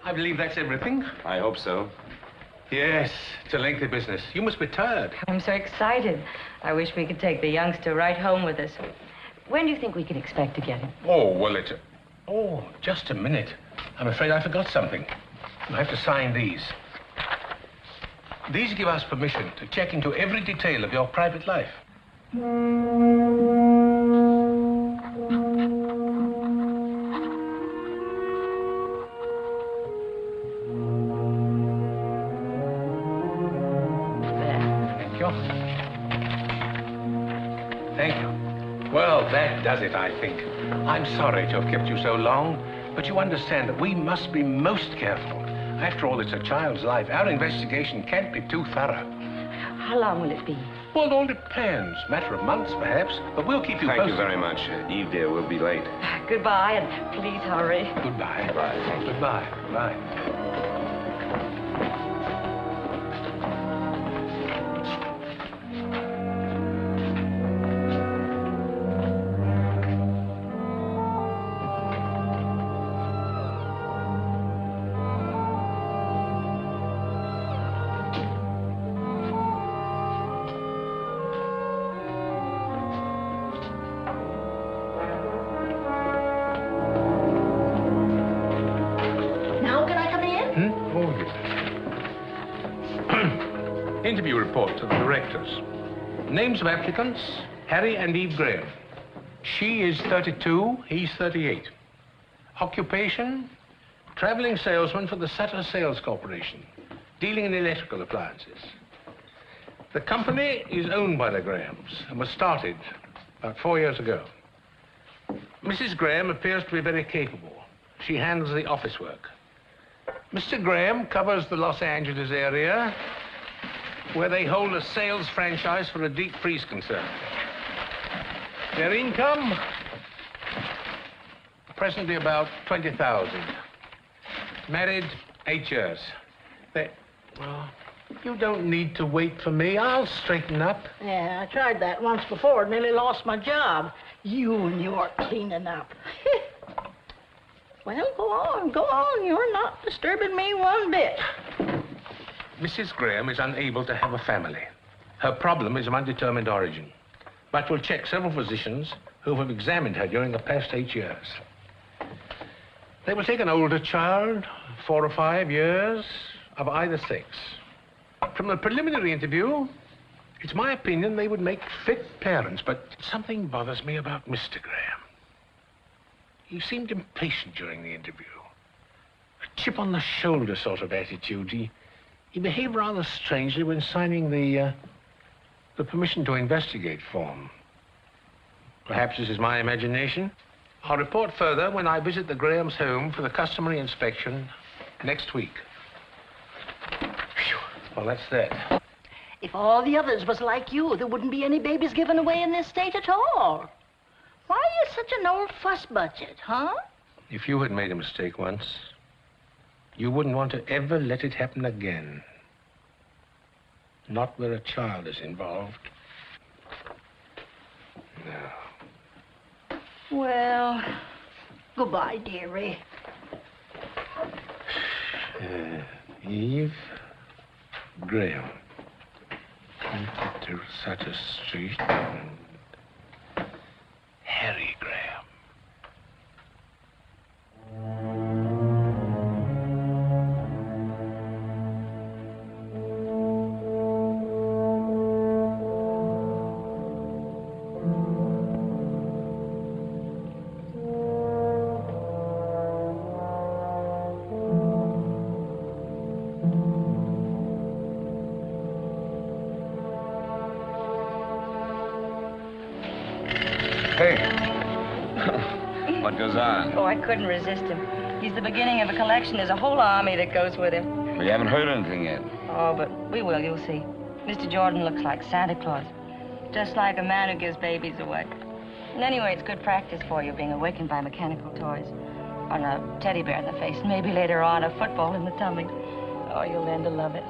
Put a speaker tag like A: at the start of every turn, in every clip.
A: I believe that's everything.
B: I hope so.
A: Yes, it's a lengthy business. You must be tired.
C: I'm so excited. I wish we could take the youngster right home with us. When do you think we can expect to get him?
A: Oh, well, Oh, just a minute. I'm afraid I forgot something. I have to sign these. These give us permission to check into every detail of your private life. Thank you. Well, that does it, I think. I'm sorry to have kept you so long, but you understand that we must be most careful. After all, it's a child's life. Our investigation can't be too thorough.
C: How long will it be?
A: Well, it all depends. Matter of months, perhaps, but we'll keep you posted.
B: Thank you very much. Eve, dear, we'll be late.
C: Goodbye, and please hurry.
A: Goodbye.
B: Goodbye.
A: Goodbye. Goodbye. Interview report to the directors. Names of applicants, Harry and Eve Graham. She is 32, he's 38. Occupation, traveling salesman for the Sutter Sales Corporation, dealing in electrical appliances. The company is owned by the Grahams and was started about 4 years ago. Mrs. Graham appears to be very capable. She handles the office work. Mr. Graham covers the Los Angeles area, where they hold a sales franchise for a deep freeze concern. Their income, presently about 20,000. Married 8 years. Well, you don't need to wait for me. I'll straighten up.
D: Yeah, I tried that once before. Nearly lost my job. You and your cleaning up. Well, go on. You're not disturbing me one bit.
A: Mrs. Graham is unable to have a family. Her problem is of undetermined origin. But we'll check several physicians who have examined her during the past 8 years. They will take an older child, 4 or 5 years, of either sex. From the preliminary interview, it's my opinion they would make fit parents, but something bothers me about Mr. Graham. He seemed impatient during the interview. A chip on the shoulder sort of attitude. He behaved rather strangely when signing the permission to investigate form. Perhaps this is my imagination. I'll report further when I visit the Grahams' home for the customary inspection next week. Phew. Well, that's that.
D: If all the others was like you, there wouldn't be any babies given away in this state at all. Why are you such an old fuss budget, huh?
A: If you had made a mistake once, you wouldn't want to ever let it happen again. Not where a child is involved. No.
D: Well, goodbye, dearie.
A: Eve Graham. To such a street. Harry Graham.
B: What goes on?
C: Oh, I couldn't resist him. He's the beginning of a collection. There's a whole army that goes with him.
B: We haven't heard anything yet.
C: Oh, but we will, you'll see. Mr. Jordan looks like Santa Claus. Just like a man who gives babies away. And anyway, it's good practice for you, being awakened by mechanical toys. On a teddy bear in the face, and maybe later on a football in the tummy. Oh, you'll learn to love it.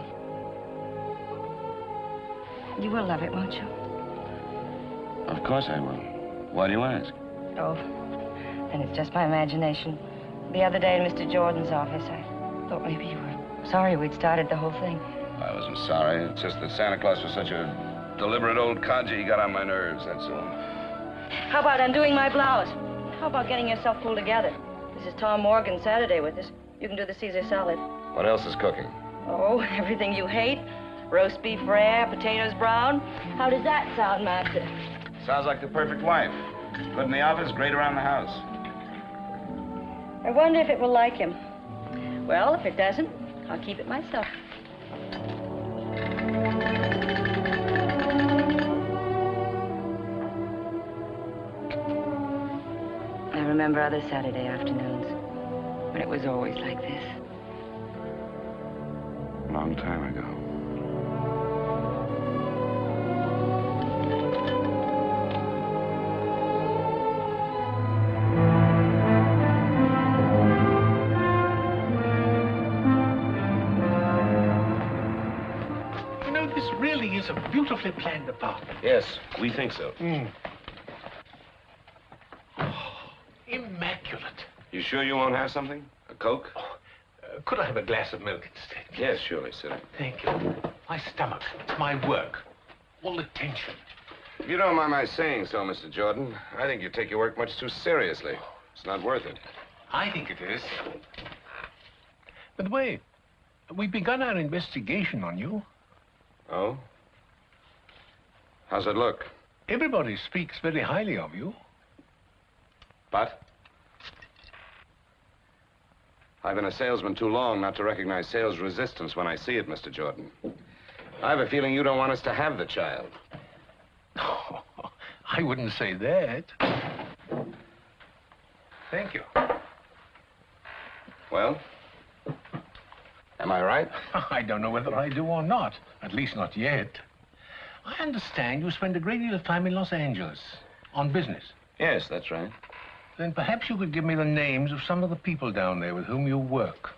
C: You will love it, won't you?
B: Of course I will. Why do you ask?
C: Oh, and it's just my imagination. The other day in Mr. Jordan's office, I thought maybe you were sorry we'd started the whole thing.
B: I wasn't sorry. It's just that Santa Claus was such a deliberate old codger. He got on my nerves, that's all.
C: How about undoing my blouse? How about getting yourself pulled together? This is Tom Morgan Saturday with us. You can do the Caesar salad.
B: What else is cooking?
C: Oh, everything you hate. Roast beef rare, potatoes brown. How does that sound, Master?
B: Sounds like the perfect wife. Good in the office, great around the house.
C: I wonder if it will like him. Well, if it doesn't, I'll keep it myself. I remember other Saturday afternoons when it was always like this.
B: A long time ago.
A: You know, this really is a beautifully planned apartment.
B: Yes, we think so.
A: Immaculate.
B: You sure you won't have something? A Coke?
A: Could I have a glass of milk instead?
B: Yes, surely, sir.
A: Thank you. My stomach, my work, all the tension.
B: If you don't mind my saying so, Mr. Jordan, I think you take your work much too seriously. It's not worth it.
A: I think it is. By the way, we've begun our investigation on you.
B: Oh? How's it look?
A: Everybody speaks very highly of you.
B: But? I've been a salesman too long not to recognize sales resistance when I see it, Mr. Jordan. I have a feeling you don't want us to have the child.
A: Oh, I wouldn't say that. Thank you.
B: Well? Am I right?
A: I don't know whether I do or not. At least not yet. I understand you spend a great deal of time in Los Angeles on business.
B: Yes, that's right.
A: Then perhaps you could give me the names of some of the people down there with whom you work.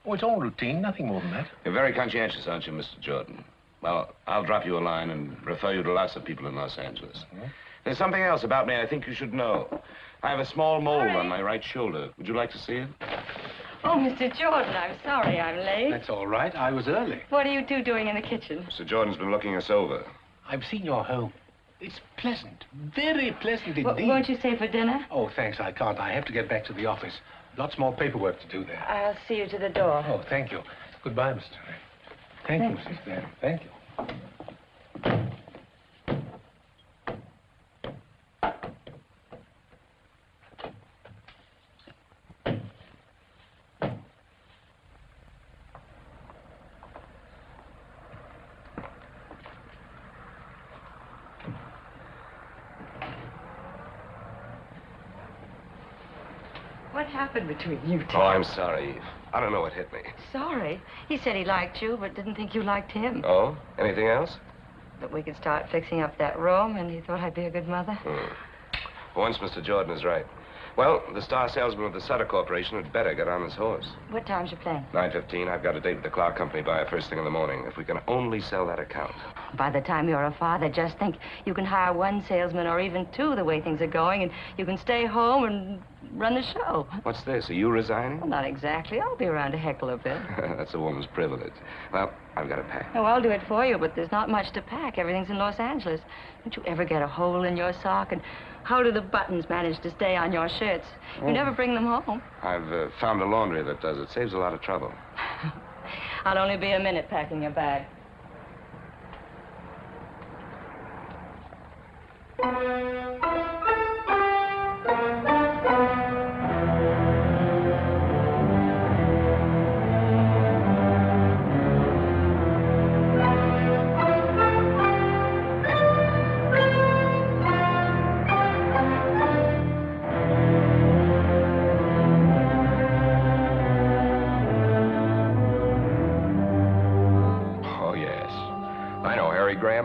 A: Oh, it's all routine, nothing more than that.
B: You're very conscientious, aren't you, Mr. Jordan? Well, I'll drop you a line and refer you to lots of people in Los Angeles. There's something else about me I think you should know. I have a small mole on my right shoulder. Would you like to see it?
C: Oh, Mr. Jordan, I'm sorry I'm late.
A: That's all right. I was early.
C: What are you two doing in the kitchen?
B: Mr. Jordan's been looking us over.
A: I've seen your home. It's pleasant, very pleasant indeed.
C: Won't you stay for dinner?
A: Oh, thanks, I can't. I have to get back to the office. Lots more paperwork to do there.
C: I'll see you to the door.
A: Oh, thank you. Goodbye, Mr. Ray. Thank you, Mrs. Graham. Thank you.
C: What happened between you two?
B: Oh, I'm sorry, Eve. I don't know what hit me.
C: Sorry. He said he liked you, but didn't think you liked him.
B: Oh? Anything else?
C: That we could start fixing up that room, and he thought I'd be a good mother.
B: For once, Mr. Jordan is right. Well, the star salesman of the Sutter Corporation had better get on his horse.
C: What time's your plane?
B: 9:15. I've got a date with the Clark Company buyer first thing in the morning. If we can only sell that account.
C: By the time you're a father, just think you can hire one salesman or even two the way things are going, and you can stay home and run the show.
B: What's this? Are you resigning?
C: Well, not exactly. I'll be around to heckle a bit.
B: That's a woman's privilege. Well, I've got to pack.
C: Oh, I'll do it for you, but there's not much to pack. Everything's in Los Angeles. Don't you ever get a hole in your sock? And how do the buttons manage to stay on your shirts? You never bring them home.
B: I've found a laundry that does it. Saves a lot of trouble.
C: I'll only be a minute packing your bag.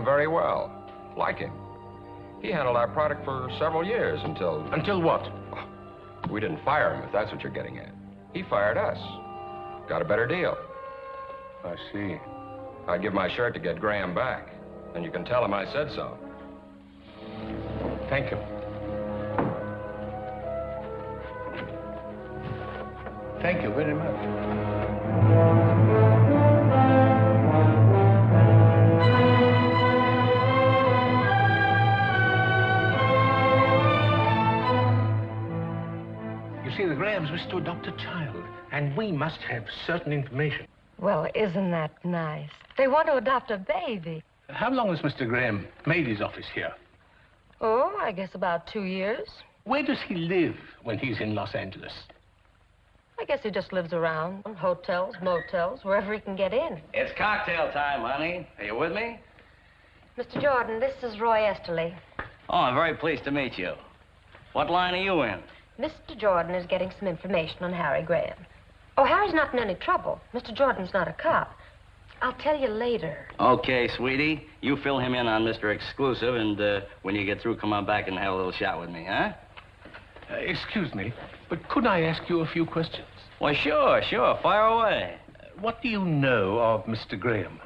E: Very well. Like him. He handled our product for several years until...
A: Until what?
E: We didn't fire him, if that's what you're getting at. He fired us. Got a better deal.
A: I see.
E: I'd give my shirt to get Graham back. And you can tell him I said so.
A: Thank you. Thank you very much. See, the Grahams wish to adopt a child, and we must have certain information.
F: Well, isn't that nice? They want to adopt a baby.
A: How long has Mr. Graham made his office here?
F: Oh, I guess about 2 years.
A: Where does he live when he's in Los Angeles?
F: I guess he just lives around, hotels, motels, wherever he can get in.
G: It's cocktail time, honey. Are you with me?
F: Mr. Jordan, this is Roy Esterly.
G: Oh, I'm very pleased to meet you. What line are you in?
F: Mr. Jordan is getting some information on Harry Graham. Oh, Harry's not in any trouble. Mr. Jordan's not a cop. I'll tell you later.
G: Okay, sweetie. You fill him in on Mr. Exclusive, and when you get through, come on back and have a little chat with me, huh?
A: Excuse me, but could I ask you a few questions?
G: Well, sure. Fire away.
A: What do you know of Mr. Graham?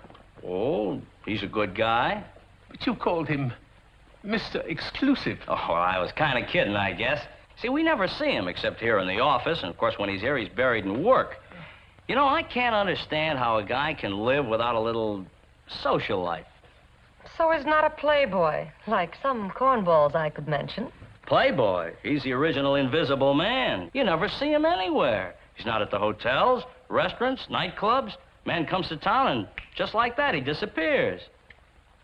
G: Oh, he's a good guy.
A: But you called him Mr. Exclusive.
G: Oh, well, I was kind of kidding, I guess. See, we never see him except here in the office, and of course, when he's here, he's buried in work. You know, I can't understand how a guy can live without a little social life.
F: So he's not a playboy, like some cornballs I could mention.
G: Playboy? He's the original Invisible Man. You never see him anywhere. He's not at the hotels, restaurants, nightclubs. Man comes to town, and just like that, he disappears.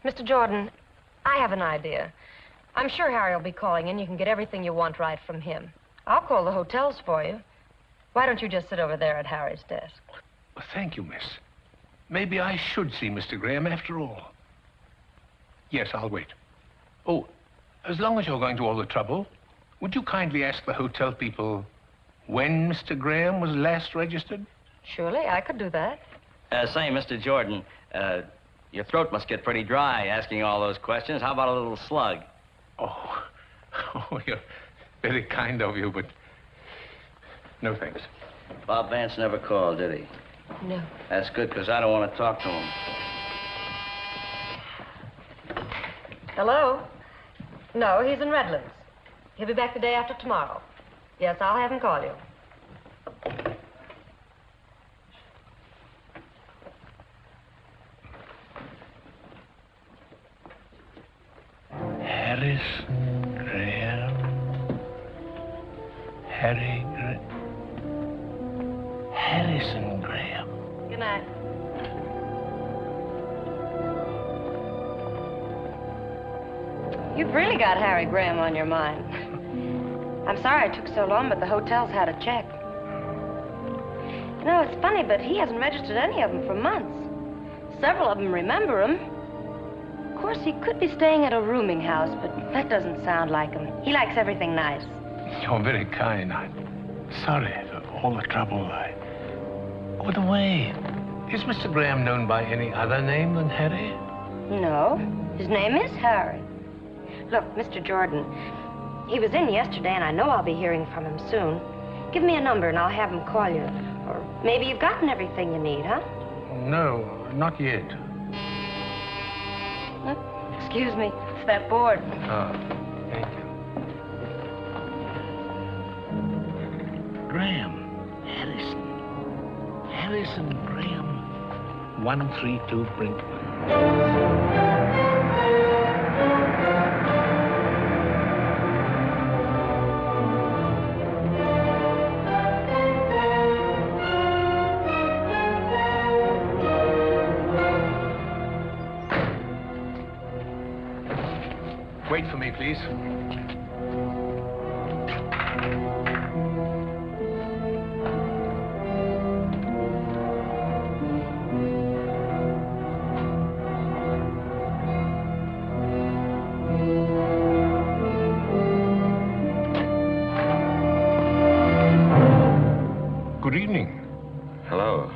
F: Mr. Jordan, I have an idea. I'm sure Harry will be calling in. You can get everything you want right from him. I'll call the hotels for you. Why don't you just sit over there at Harry's desk?
A: Well, thank you, miss. Maybe I should see Mr. Graham after all. Yes, I'll wait. Oh, as long as you're going to all the trouble, would you kindly ask the hotel people when Mr. Graham was last registered?
F: Surely, I could do that.
G: Say, Mr. Jordan, your throat must get pretty dry asking all those questions. How about a little slug?
A: Oh, you're very kind of you, but no thanks.
G: Bob Vance never called, did he?
F: No.
G: That's good, because I don't want to talk to him.
F: Hello? No, he's in Redlands. He'll be back the day after tomorrow. Yes, I'll have him call you.
A: Harrison Graham. Harrison Graham.
F: Good night. You've really got Harry Graham on your mind. I'm sorry it took so long, but the hotels had a check. You know, it's funny, but he hasn't registered any of them for months. Several of them remember him. Of course, he could be staying at a rooming house, but that doesn't sound like him. He likes everything nice.
A: You're very kind. I'm sorry for all the trouble. By the way, is Mr. Graham known by any other name than Harry?
F: No, his name is Harry. Look, Mr. Jordan, He was in yesterday, and I know I'll be hearing from him soon. Give me a number, and I'll have him call you. Or maybe you've gotten everything you need, huh?
A: No, not yet.
F: Excuse me. It's that board.
A: Oh, thank you. Graham. Harrison Graham. 132 Brinkman. Wait for me, please. Good evening.
E: Hello.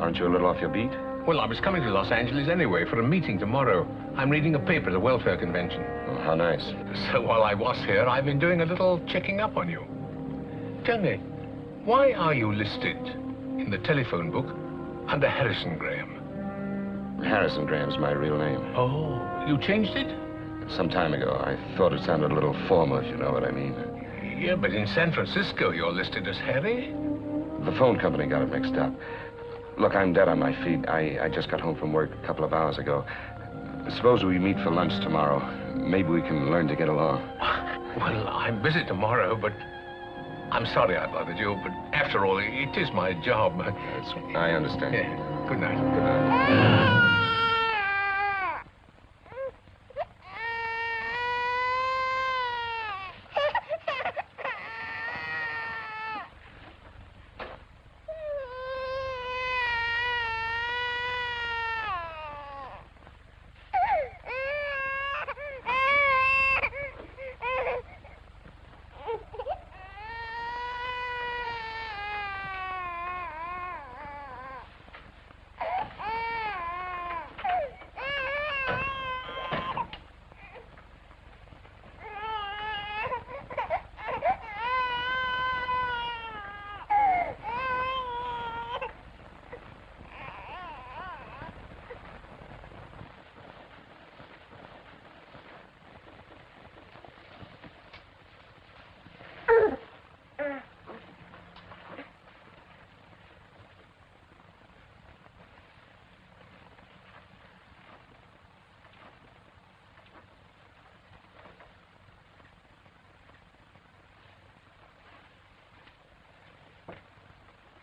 E: Aren't you a little off your beat?
A: Well, I was coming to Los Angeles anyway for a meeting tomorrow. I'm reading a paper at the welfare convention.
E: Oh, how nice.
A: So while I was here, I've been doing a little checking up on you. Tell me, why are you listed in the telephone book under Harrison Graham?
E: Harrison Graham's my real name.
A: Oh, you changed it?
E: Some time ago. I thought it sounded a little formal, if you know what I mean.
A: Yeah, but in San Francisco, you're listed as Harry.
E: The phone company got it mixed up. Look, I'm dead on my feet. I just got home from work a couple of hours ago. Suppose we meet for lunch tomorrow. Maybe we can learn to get along.
A: Well, I'm busy tomorrow, but I'm sorry I bothered you. But after all, it is my job.
E: I understand.
A: Yeah. Good night.
E: Good night.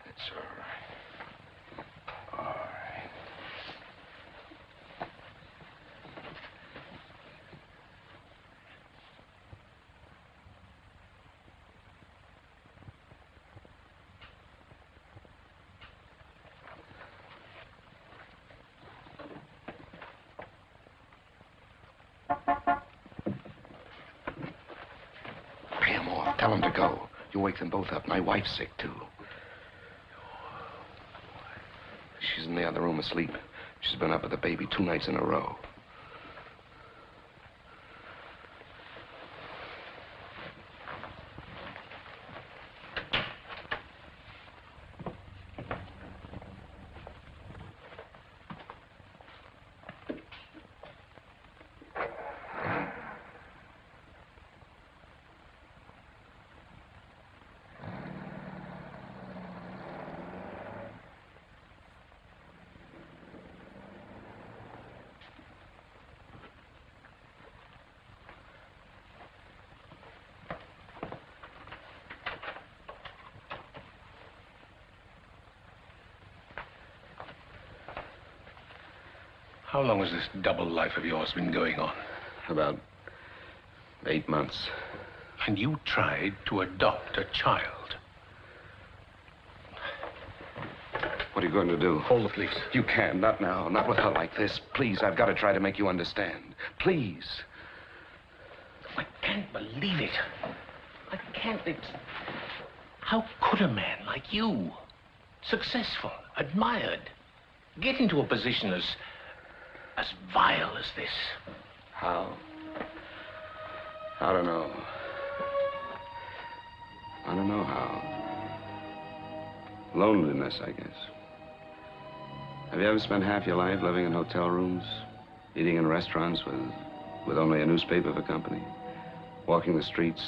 E: It's all right. All right. Pay him off. Tell him to go. You wake them both up. My wife's sick, too. She's in the other room asleep. She's been up with the baby 2 nights in a row.
A: How long has this double life of yours been going on?
E: About 8 months.
A: And you tried to adopt a child.
E: What are you going to do?
A: Call the police.
E: You can't. Not now. Not with her like this. Please, I've got to try to make you understand. Please.
A: I can't believe it. I can't. How could a man like you, successful, admired, get into a position as vile as this?
E: How? I don't know. I don't know how. Loneliness, I guess. Have you ever spent half your life living in hotel rooms, eating in restaurants with only a newspaper for company, walking the streets,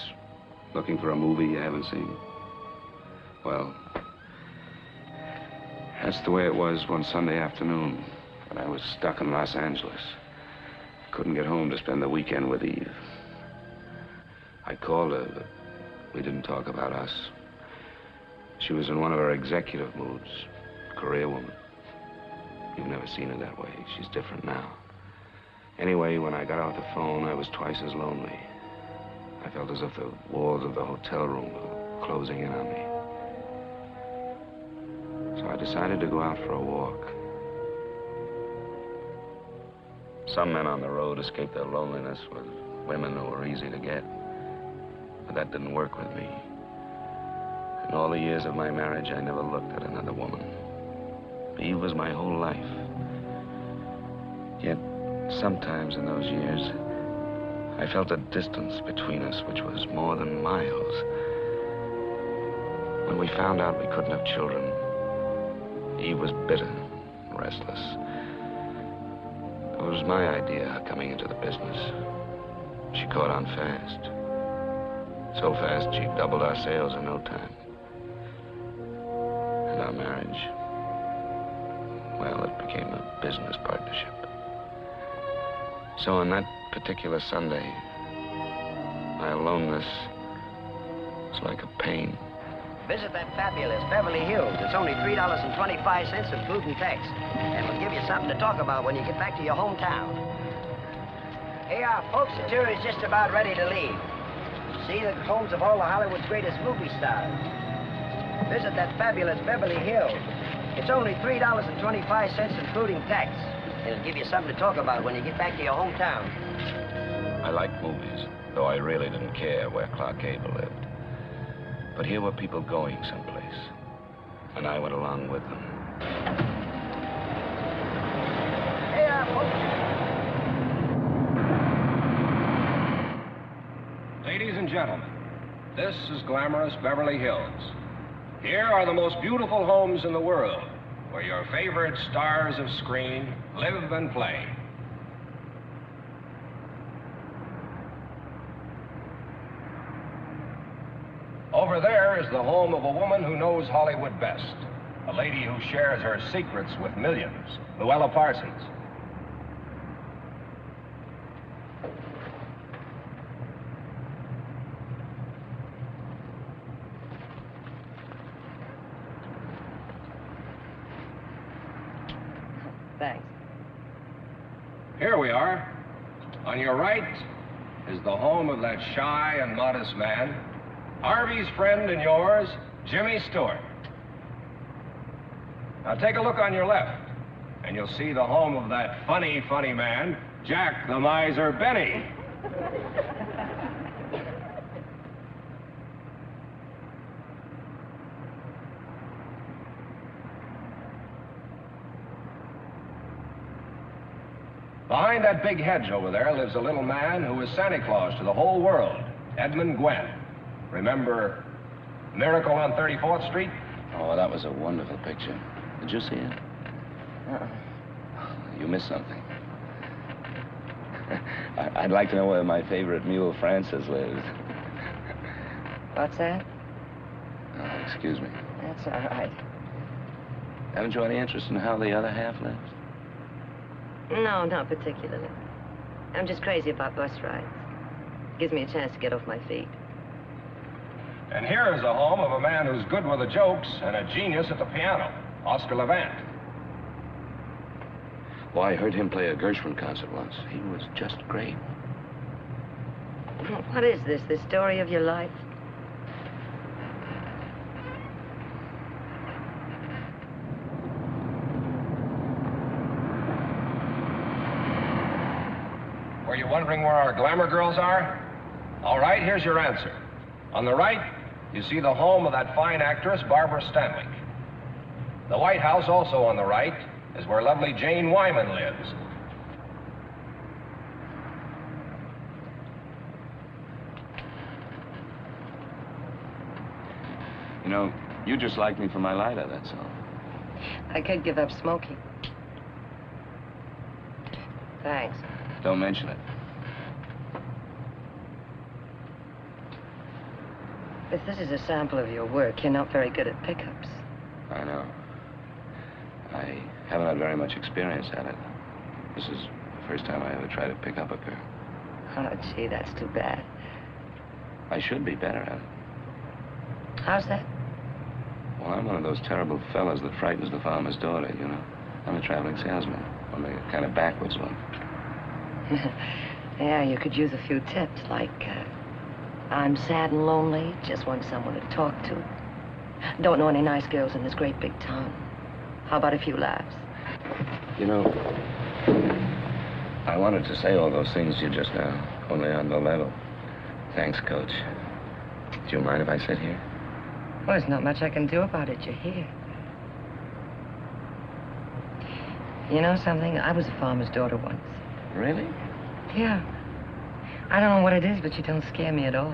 E: looking for a movie you haven't seen? Well, that's the way it was one Sunday afternoon when I was stuck in Los Angeles. Couldn't get home to spend the weekend with Eve. I called her, but we didn't talk about us. She was in one of her executive moods, career woman. You've never seen her that way. She's different now. Anyway, when I got off the phone, I was twice as lonely. I felt as if the walls of the hotel room were closing in on me. So I decided to go out for a walk. Some men on the road escape their loneliness with women who are easy to get. But that didn't work with me. In all the years of my marriage, I never looked at another woman. Eve was my whole life. Yet, sometimes in those years, I felt a distance between us which was more than miles. When we found out we couldn't have children, Eve was bitter, restless. It was my idea coming into the business. She caught on fast. So fast, she doubled our sales in no time. And our marriage, well, it became a business partnership. So on that particular Sunday, my aloneness was like a pain.
H: Visit that fabulous Beverly Hills. It's only $3.25 including tax. And we'll give you something to talk about when you get back to your hometown. Hey, folks, the tour is just about ready to leave. See the homes of all of Hollywood's greatest movie stars. Visit that fabulous Beverly Hills. It's only $3.25 including tax. It'll give you something to talk about when you get back to your hometown.
E: I liked movies, though I really didn't care where Clark Gable lived. But here were people going someplace, and I went along with them.
H: Hey, folks.
I: Ladies and gentlemen, this is glamorous Beverly Hills. Here are the most beautiful homes in the world, where your favorite stars of screen live and play. Over there is the home of a woman who knows Hollywood best, a lady who shares her secrets with millions, Luella Parsons.
C: Thanks.
I: Here we are. On your right is the home of that shy and modest man, Harvey's friend and yours, Jimmy Stewart. Now take a look on your left, and you'll see the home of that funny, funny man, Jack the Miser Benny. Behind that big hedge over there lives a little man who is Santa Claus to the whole world, Edmund Gwenn. Remember Miracle on 34th Street?
E: Oh, that was a wonderful picture. Did you see it? You missed something. I'd like to know where my favorite mule, Francis, lives.
C: What's that?
E: Oh, excuse me.
C: That's all right.
E: Haven't you any interest in how the other half lives?
C: No, not particularly. I'm just crazy about bus rides. Gives me a chance to get off my feet.
I: And here is the home of a man who's good with the jokes and a genius at the piano, Oscar Levant.
E: Well, I heard him play a Gershwin concert once. He was just great.
C: What is this, the story of your life?
I: Were you wondering where our glamour girls are? All right, here's your answer. On the right, you see the home of that fine actress, Barbara Stanwyck. The White House, also on the right, is where lovely Jane Wyman lives.
E: You know, you just like me for my lighter, that's all.
F: I could give up smoking. Thanks.
E: Don't mention it.
F: If this is a sample of your work, you're not very good at pickups.
E: I know. I haven't had very much experience at it. This is the first time I ever tried to pick up a girl.
F: Oh, gee, that's too bad.
E: I should be better at it.
F: How's that?
E: Well, I'm one of those terrible fellas that frightens the farmer's daughter, you know. I'm a traveling salesman, only a kind of backwards one.
F: Yeah, you could use a few tips, like, I'm sad and lonely, just want someone to talk to. Don't know any nice girls in this great big town. How about a few laughs?
E: You know, I wanted to say all those things to you just now, only on the level. Thanks, Coach. Do you mind if I sit here?
F: Well, there's not much I can do about it. You're here. You know something? I was a farmer's daughter once.
E: Really?
F: Yeah. I don't know what it is, but you don't scare me at all.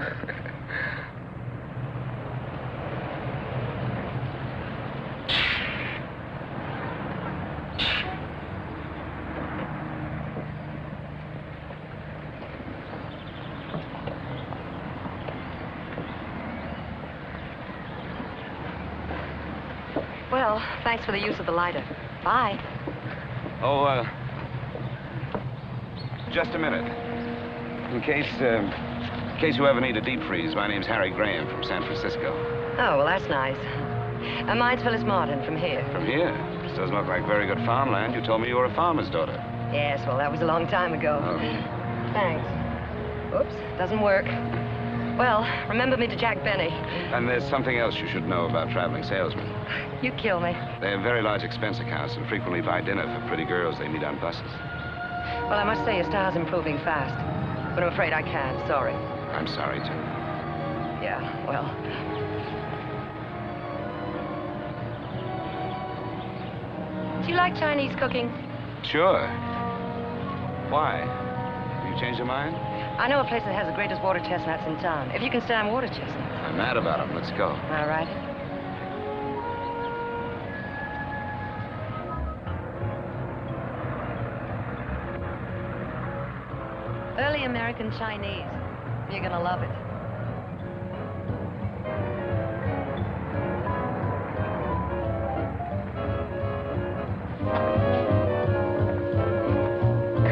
F: Well, thanks for the use of the lighter. Bye.
E: Oh, just a minute. In case you ever need a deep freeze, my name's Harry Graham from San Francisco.
F: Oh, well, that's nice. Mine's Phyllis Martin from here.
E: From here? This doesn't look like very good farmland. You told me you were a farmer's daughter.
F: Yes, well, that was a long time ago.
E: Oh.
F: Thanks. Oops, doesn't work. Well, remember me to Jack Benny.
E: And there's something else you should know about traveling salesmen.
F: You kill me.
E: They have very large expense accounts and frequently buy dinner for pretty girls they meet on buses.
F: Well, I must say your style's improving fast. But I'm afraid I can't. Sorry.
E: I'm sorry, too.
F: Yeah, well. Do you like Chinese cooking?
E: Sure. Why? Have you changed your mind?
F: I know a place that has the greatest water chestnuts in town. If you can stand water chestnuts.
E: I'm mad about them. Let's go.
F: All right. Early American Chinese. You're gonna love it.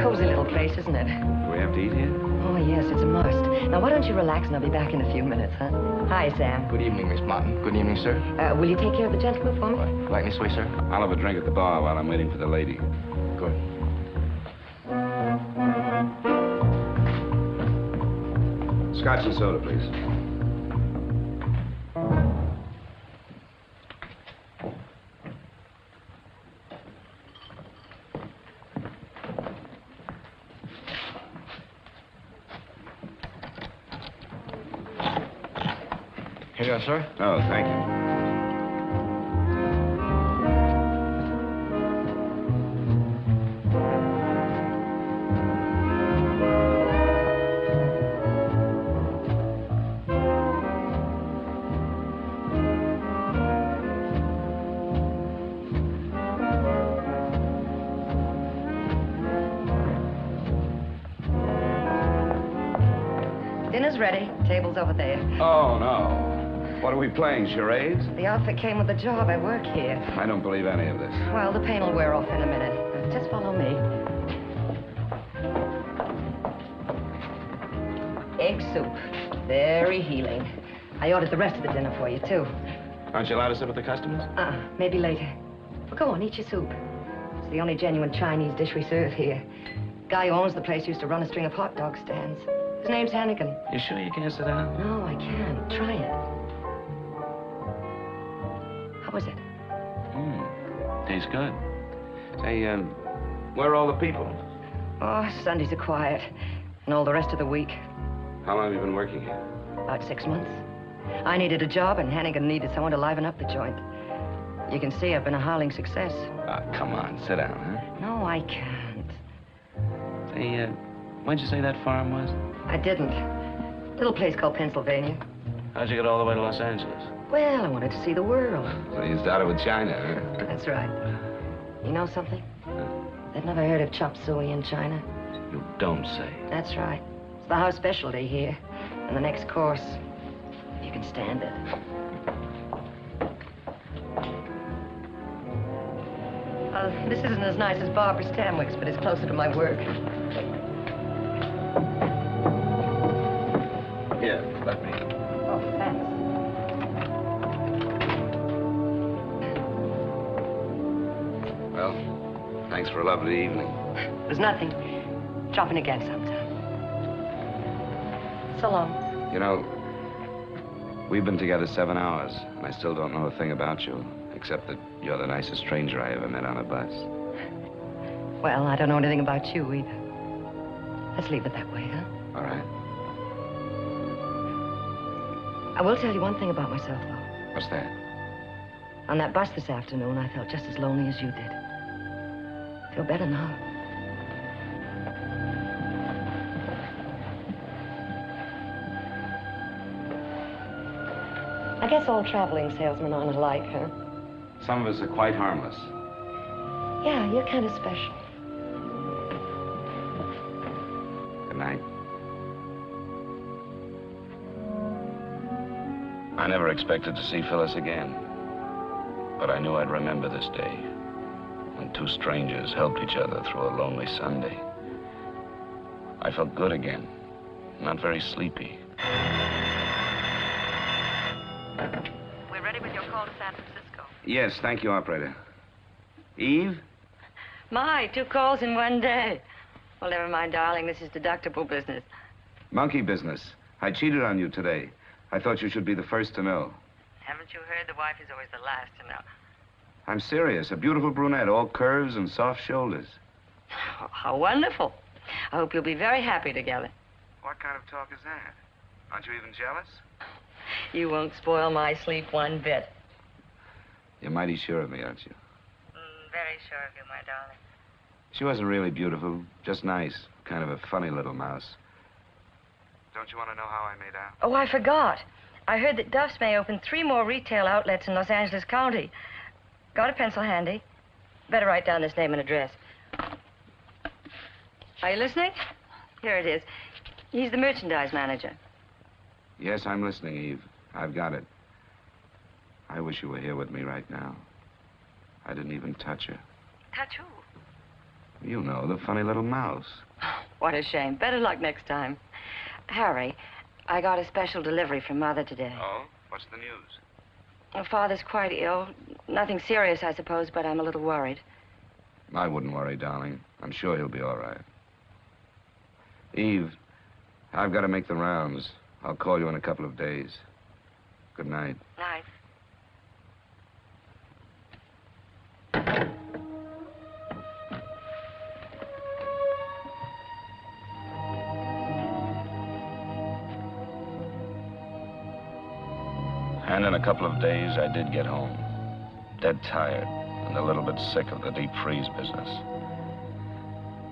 F: Cozy little place, isn't it?
E: Do we have to eat here?
F: Oh, yes, it's a must. Now, why don't you relax and I'll be back in a few minutes, huh? Hi, Sam.
J: Good evening, Miss Martin. Good evening, sir.
F: Will you take care of the gentleman for me?
J: Right this way, sir.
E: I'll have a drink at the bar while I'm waiting for the lady.
J: Good.
E: Scotch and soda, please.
J: Here you are, sir.
E: Oh, thank you.
F: Dinner's ready. Table's over there.
E: Oh, no. What are we playing, charades?
F: The outfit came with the job. I work here.
E: I don't believe any of this.
F: Well, the pain will wear off in a minute. Now, just follow me. Egg soup. Very healing. I ordered the rest of the dinner for you, too.
E: Aren't you allowed to sit with the customers?
F: Maybe later. Well, go on, eat your soup. It's the only genuine Chinese dish we serve here. Guy who owns the place used to run a string of hot dog stands. His name's Hannigan.
E: You sure you can't sit down?
F: No, I can't. Try it. How was it?
E: Tastes good. Say, where are all the people?
F: Oh, Sundays are quiet. And all the rest of the week.
E: How long have you been working here?
F: About 6 months. I needed a job, and Hannigan needed someone to liven up the joint. You can see I've been a howling success.
E: Come on, sit down, huh?
F: No, I can't.
E: Say, where'd you say that farm was?
F: I didn't. Little place called Pennsylvania.
E: How'd you get all the way to Los Angeles?
F: Well, I wanted to see the world.
E: So you started with China, huh?
F: That's right. You know something? They've never heard of chop suey in China.
E: You don't say.
F: That's right. It's the house specialty here. And the next course, if you can stand it. This isn't as nice as Barbara Stanwyck's, but it's closer to my work.
E: Here, let me.
F: Oh, thanks.
E: Well, thanks for a lovely evening.
F: There's nothing. Drop in again sometime. So long.
E: You know, we've been together 7 hours, and I still don't know a thing about you, except that you're the nicest stranger I ever met on a bus.
F: Well, I don't know anything about you either. Let's leave it that way, huh?
E: All right.
F: I will tell you one thing about myself, though.
E: What's that?
F: On that bus this afternoon, I felt just as lonely as you did. I feel better now. I guess all traveling salesmen aren't alike, huh?
E: Some of us are quite harmless.
F: Yeah, you're kind of special.
E: Good night. I never expected to see Phyllis again, but I knew I'd remember this day when two strangers helped each other through a lonely Sunday. I felt good again, not very sleepy.
F: We're ready with your call to San Francisco.
E: Yes, thank you, operator. Eve?
C: My, 2 calls in one day. Well, never mind, darling. This is deductible business.
E: Monkey business. I cheated on you today. I thought you should be the first to know.
C: Haven't you heard? The wife is always the last to know.
E: I'm serious. A beautiful brunette, all curves and soft shoulders.
C: Oh, how wonderful. I hope you'll be very happy together.
E: What kind of talk is that? Aren't you even jealous?
C: You won't spoil my sleep one bit.
E: You're mighty sure of me, aren't you?
C: Very sure of you, my darling.
E: She wasn't really beautiful, just nice. Kind of a funny little mouse. Don't you want to know how I made out?
C: Oh, I forgot. I heard that Duff's may open 3 more retail outlets in Los Angeles County. Got a pencil handy? Better write down this name and address. Are you listening? Here it is. He's the merchandise manager.
E: Yes, I'm listening, Eve. I've got it. I wish you were here with me right now. I didn't even touch her.
C: Touch who?
E: You know, the funny little mouse.
C: What a shame. Better luck next time. Harry, I got a special delivery from Mother today.
E: Oh? What's the news?
C: Well, Father's quite ill. Nothing serious, I suppose, but I'm a little worried.
E: I wouldn't worry, darling. I'm sure he'll be all right. Eve, I've got to make the rounds. I'll call you in a couple of days. Good night.
C: Night.
E: And in a couple of days, I did get home. Dead tired and a little bit sick of the deep freeze business.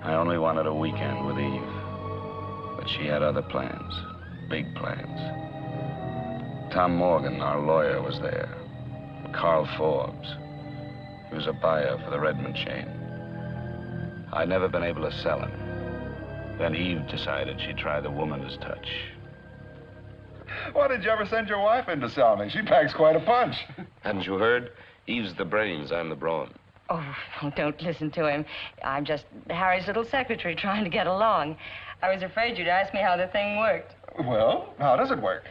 E: I only wanted a weekend with Eve. But she had other plans, big plans. Tom Morgan, our lawyer, was there. Carl Forbes. He was a buyer for the Redmond chain. I'd never been able to sell him. Then Eve decided she'd try the woman's touch.
K: Why did you ever send your wife in to sell me? She packs quite a punch.
E: Hadn't you heard? Eve's the brains, I'm the brawn.
C: Oh, don't listen to him. I'm just Harry's little secretary trying to get along. I was afraid you'd ask me how the thing worked.
K: Well, how does it work?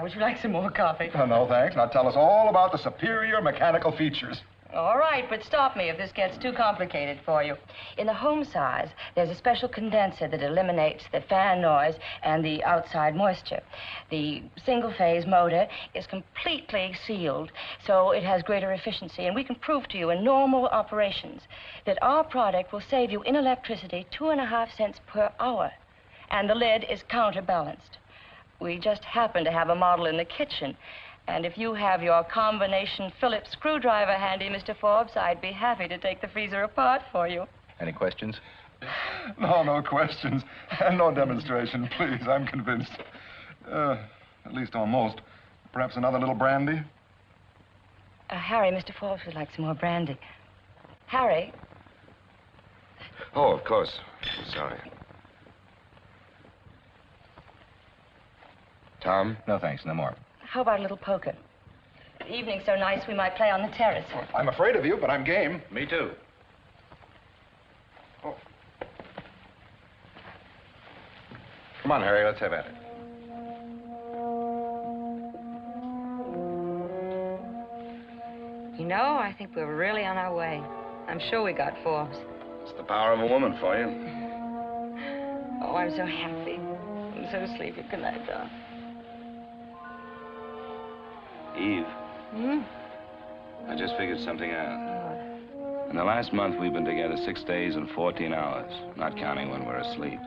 C: Would you like some more coffee?
K: Oh, no, thanks. Now tell us all about the superior mechanical features.
C: All right, but stop me if this gets too complicated for you. In the home size, there's a special condenser that eliminates the fan noise and the outside moisture. The single-phase motor is completely sealed, so it has greater efficiency, and we can prove to you in normal operations that our product will save you in electricity 2.5 cents per hour, and the lid is counterbalanced. We just happen to have a model in the kitchen. And if you have your combination Phillips screwdriver handy, Mr. Forbes, I'd be happy to take the freezer apart for you.
J: Any questions?
K: No questions. And no demonstration, please. I'm convinced. At least almost. Perhaps another little brandy?
C: Harry, Mr. Forbes would like some more brandy. Harry?
E: Oh, of course. Sorry. Tom?
I: No, thanks. No more.
C: How about a little poker? The evening's so nice we might play on the terrace.
K: I'm afraid of you, but I'm game.
I: Me too.
K: Oh.
I: Come on, Harry. Let's have at it.
C: You know, I think we're really on our way. I'm sure we got Forbes.
E: It's the power of a woman for you.
C: Oh, I'm so happy. I'm so sleepy. Good night, Don.
E: Eve,
C: Hmm?
E: I just figured something out.
C: Oh.
E: In the last month, we've been together 6 days and 14 hours, not counting when we're asleep.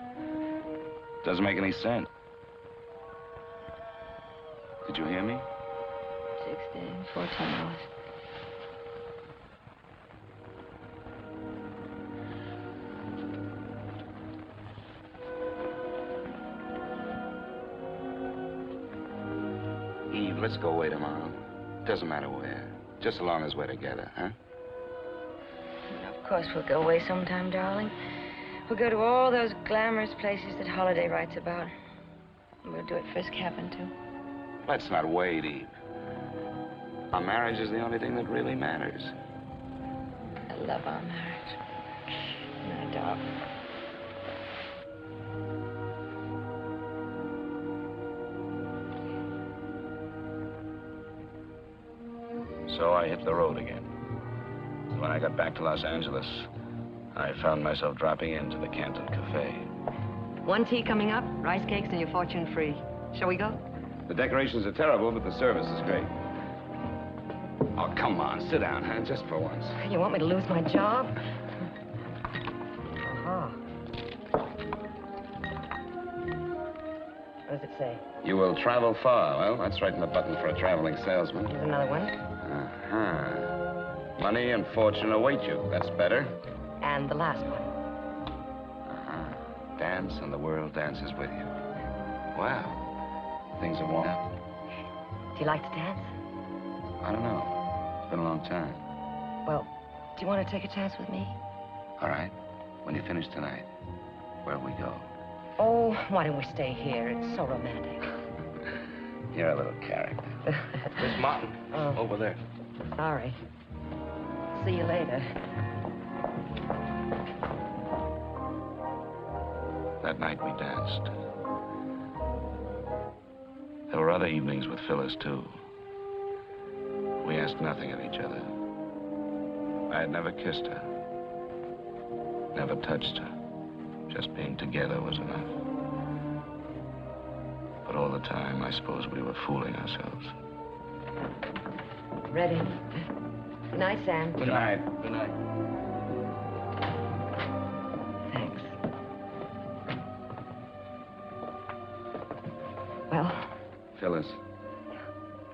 E: Doesn't make any sense. Did you hear me?
C: 6 days, 14 hours.
E: Eve, let's go away tomorrow. Doesn't matter where. Just so long as we're together, huh?
C: Of course, we'll go away sometime, darling. We'll go to all those glamorous places that Holiday writes about. We'll do it Frisk happened to.
E: Let's not wait, Eve. Our marriage is the only thing that really matters.
C: I love our marriage. My dog.
E: So I hit the road again. When I got back to Los Angeles, I found myself dropping into the Canton Cafe.
C: 1 tea coming up, rice cakes, and your fortune free. Shall we go?
E: The decorations are terrible, but the service is great. Oh, come on, sit down, huh? Just for once.
C: You want me to lose my job? Uh-huh. What does it say?
E: You will travel far. Well, that's right in the button for a traveling salesman.
C: Here's another one.
E: Uh-huh. Money and fortune await you. That's better.
C: And the last one.
E: Uh-huh. Dance and the world dances with you. Wow. Things have warmed up.
C: Do you like to dance?
E: I don't know. It's been a long time.
C: Well, do you want to take a chance with me?
E: All right. When you finish tonight, where'll we go?
C: Oh, why don't we stay here? It's so romantic.
E: You're a little character.
A: Miss Martin, over there.
C: Sorry. See you later.
E: That night we danced. There were other evenings with Phyllis, too. We asked nothing of each other. I had never kissed her. Never touched her. Just being together was enough. But all the time, I suppose we were fooling ourselves.
C: Ready. Good night, Sam.
E: Good night.
A: Good night.
C: Thanks. Well?
E: Phyllis,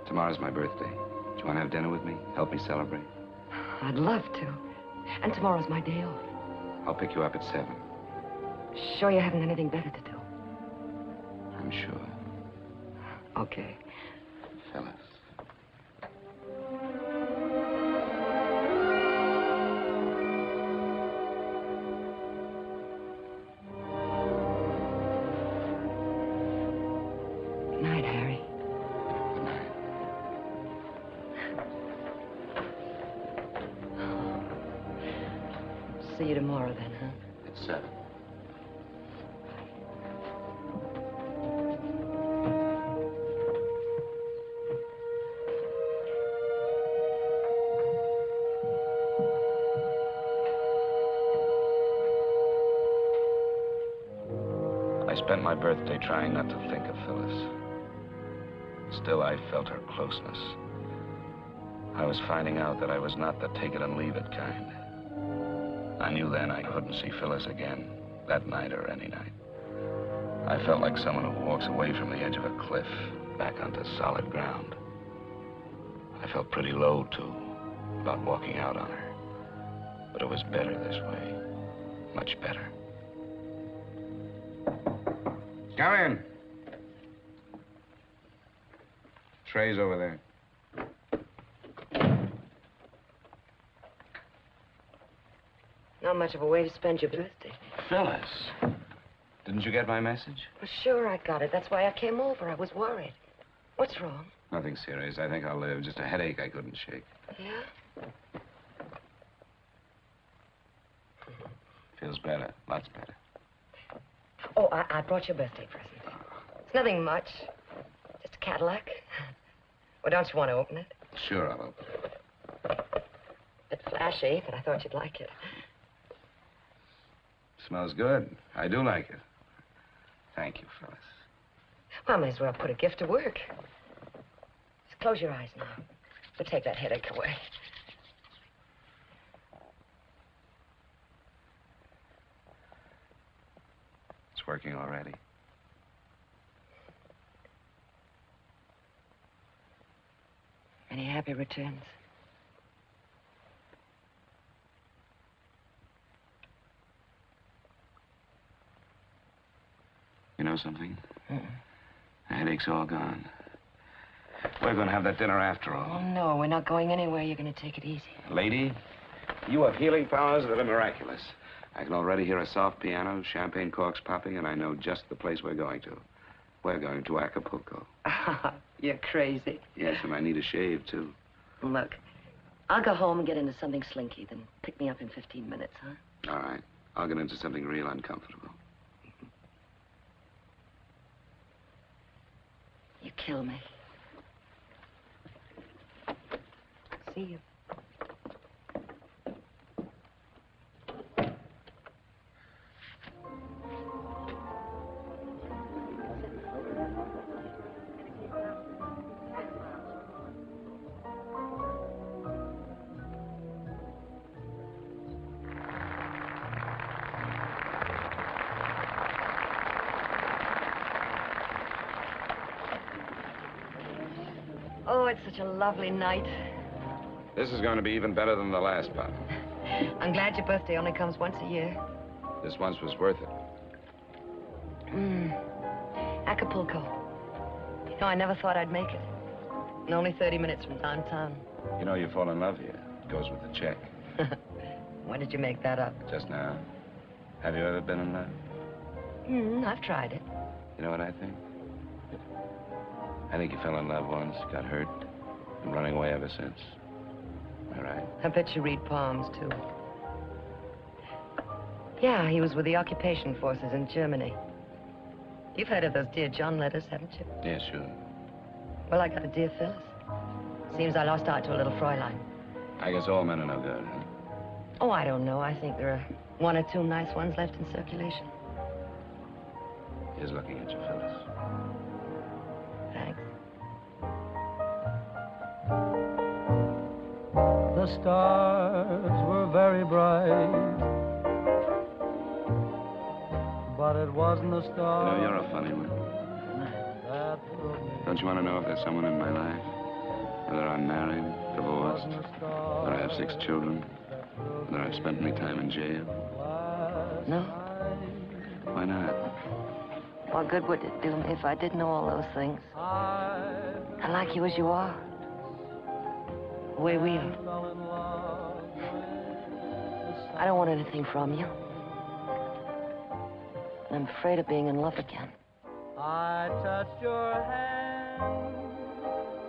E: tomorrow's my birthday. Do you want to have dinner with me? Help me celebrate?
C: I'd love to. And tomorrow's my day off.
E: I'll pick you up at 7.
C: Sure you haven't anything better to do?
E: I'm sure.
C: Okay.
E: Phyllis.
C: Good night, Harry.
E: Good night.
C: See you tomorrow then, huh?
E: At 7. I spent my birthday trying not to think of Phyllis. Still, I felt her closeness. I was finding out that I was not the take-it-and-leave-it kind. I knew then I couldn't see Phyllis again, that night or any night. I felt like someone who walks away from the edge of a cliff, back onto solid ground. I felt pretty low, too, about walking out on her. But it was better this way. Much better. Come in. Tray's over there.
F: much of a way to spend your birthday.
E: Phyllis, didn't you get my message?
F: Well, sure, I got it. That's why I came over. I was worried. What's wrong?
E: Nothing serious. I think I'll live. Just a headache I couldn't shake.
F: Yeah?
E: Feels better. Lots better.
F: Oh, I brought you a birthday present. It's nothing much. Just a Cadillac. Well, don't you want to open it?
E: Sure, I'll open it.
F: Bit flashy, but I thought you'd like it.
E: Smells good. I do like it. Thank you, Phyllis.
F: Well, I might as well put a gift to work. Just close your eyes now. We'll take that headache away.
E: It's working already.
F: Any happy returns?
E: You know something? The headache's all gone. We're going to have that dinner after all.
F: Oh, no, we're not going anywhere. You're going to take it easy.
E: Lady, you have healing powers that are miraculous. I can already hear a soft piano, champagne corks popping, and I know just the place we're going to. We're going to Acapulco.
F: You're crazy.
E: Yes, and I need a shave, too.
F: Look, I'll go home and get into something slinky, then pick me up in 15 minutes, huh?
E: All right. I'll get into something real uncomfortable.
F: You kill me. See you. Oh, it's such a lovely night.
E: This is going to be even better than the last one.
F: I'm glad your birthday only comes once a year.
E: This once was worth it.
F: Acapulco. You know, I never thought I'd make it. And only 30 minutes from downtown.
E: You know, you fall in love here. It goes with the check.
F: When did you make that up?
E: Just now. Have you ever been in love?
F: I've tried it.
E: You know what I think? I think you fell in love once, got hurt, and running away ever since. Am I right?
F: I bet you read palms, too. Yeah, he was with the occupation forces in Germany. You've heard of those Dear John letters, haven't you?
E: Yeah, sure.
F: Well, I got a Dear Phyllis. Seems I lost out to a little Fräulein.
E: I guess all men are no good, huh?
F: Oh, I don't know. I think there are one or two nice ones left in circulation.
E: Here's looking at you, Phyllis.
F: Thanks.
L: The stars were very bright, but it wasn't a star.
E: You know, you're a funny one. Don't you want to know if there's someone in my life? Whether I'm married, divorced, whether I have 6 children, whether I've spent my time in jail?
F: No?
E: Why not?
F: What good would it do me if I did know all those things? I like you as you are. The way we are. I don't want anything from you. I'm afraid of being in love again.
L: I touched your hand,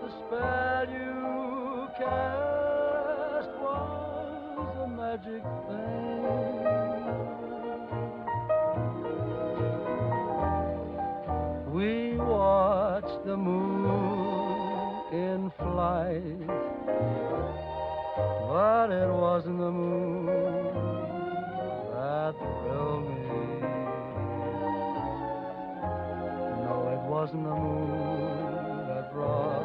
L: the spell you cast was a magic thing. We watched the moon in flight, but it wasn't the moon that thrilled me. It wasn't the moon that brought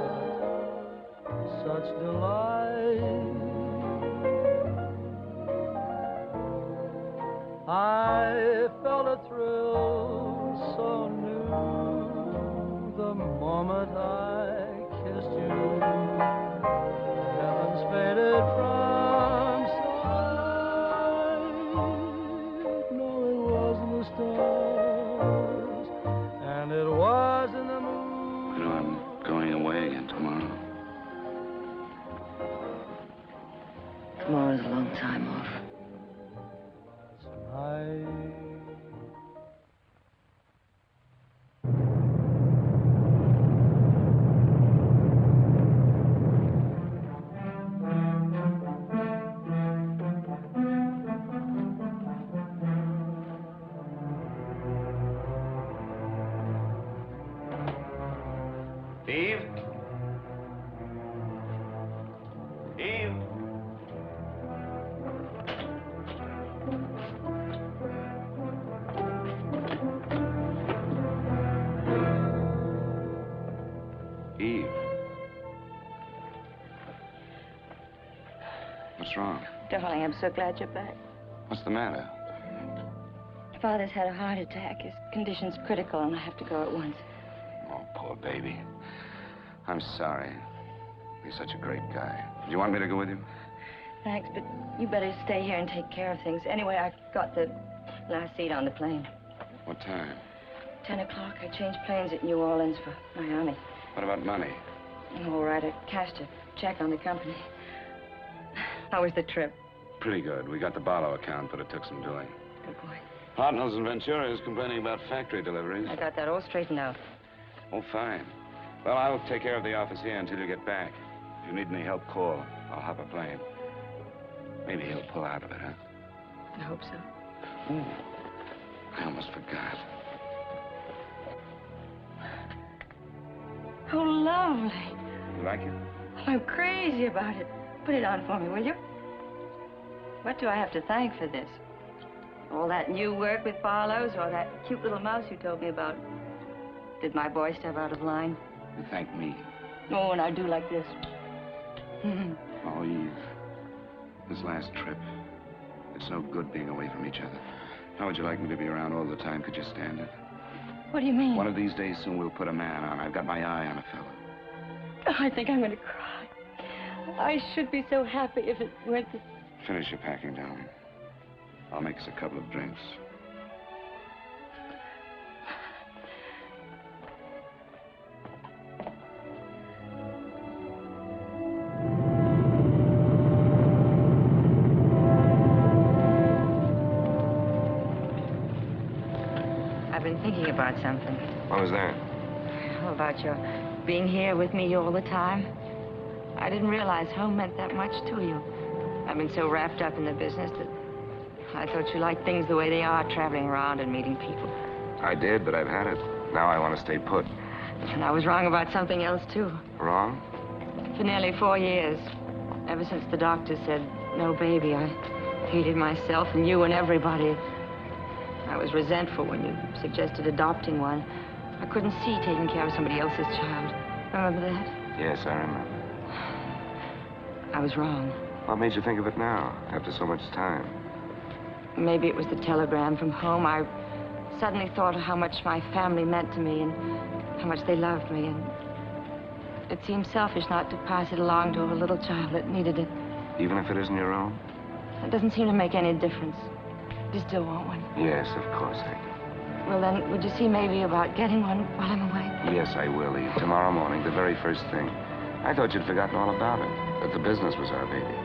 L: such delight. I felt a thrill so new the moment I kissed you. Heavens faded from sight. No, it wasn't the stars, and it wasn't the moon.
E: You know, I'm going away again tomorrow.
F: Tomorrow's a long time off.
B: Eve? Eve?
E: Eve. What's wrong?
C: Darling, I'm so glad you're back.
E: What's the matter?
C: Father's had a heart attack. His condition's critical, and I have to go at once.
E: Oh, poor baby. I'm sorry. He's such a great guy. Do you want me to go with you?
C: Thanks, but you better stay here and take care of things. Anyway, I got the last seat on the plane.
E: What time?
C: 10 o'clock. I changed planes at New Orleans for Miami.
E: What about money?
C: All right, I cashed a check on the company. How was the trip?
E: Pretty good. We got the Barlow account, but it took some doing.
C: Good boy.
E: Hartnell's in Ventura is complaining about factory deliveries.
C: I got that all straightened out.
E: Oh, fine. Well, I'll take care of the office here until you get back. If you need any help, call. I'll hop a plane. Maybe he'll pull out of it, huh?
C: I hope so.
E: Ooh, I almost forgot.
C: Oh, lovely.
E: You like it?
C: I'm crazy about it. Put it on for me, will you? What do I have to thank for this? All that new work with Barlow's or that cute little mouse you told me about? Did my boy step out of line?
E: You thank me.
C: Oh, and I do like this.
E: Oh, Eve. This last trip. It's no good being away from each other. How would you like me to be around all the time? Could you stand it?
C: What do you mean?
E: One of these days soon we'll put a man on. I've got my eye on a fellow.
C: I think I'm going to cry. I should be so happy if it weren't that...
E: Finish your packing, darling. I'll make us a couple of drinks.
C: I've been thinking about something.
E: What was that?
C: How about your being here with me all the time? I didn't realize home meant that much to you. I've been so wrapped up in the business that I thought you liked things the way they are, traveling around and meeting people.
E: I did, but I've had it. Now I want to stay put.
C: And I was wrong about something else, too.
E: Wrong?
C: For nearly 4 years, ever since the doctor said, no baby, I hated myself and you and everybody. I was resentful when you suggested adopting one. I couldn't see taking care of somebody else's child. Remember that?
E: Yes, I remember.
C: I was wrong.
E: What made you think of it now, after so much time?
C: Maybe it was the telegram from home. I suddenly thought of how much my family meant to me and how much they loved me. And it seemed selfish not to pass it along to a little child that needed it.
E: Even if it isn't your own?
C: It doesn't seem to make any difference. You still want one?
E: Yes, of course I do.
C: Well, then, would you see maybe about getting one while I'm away?
E: Yes, I will, Eve. Tomorrow morning, the very first thing. I thought you'd forgotten all about it, that the business was our baby.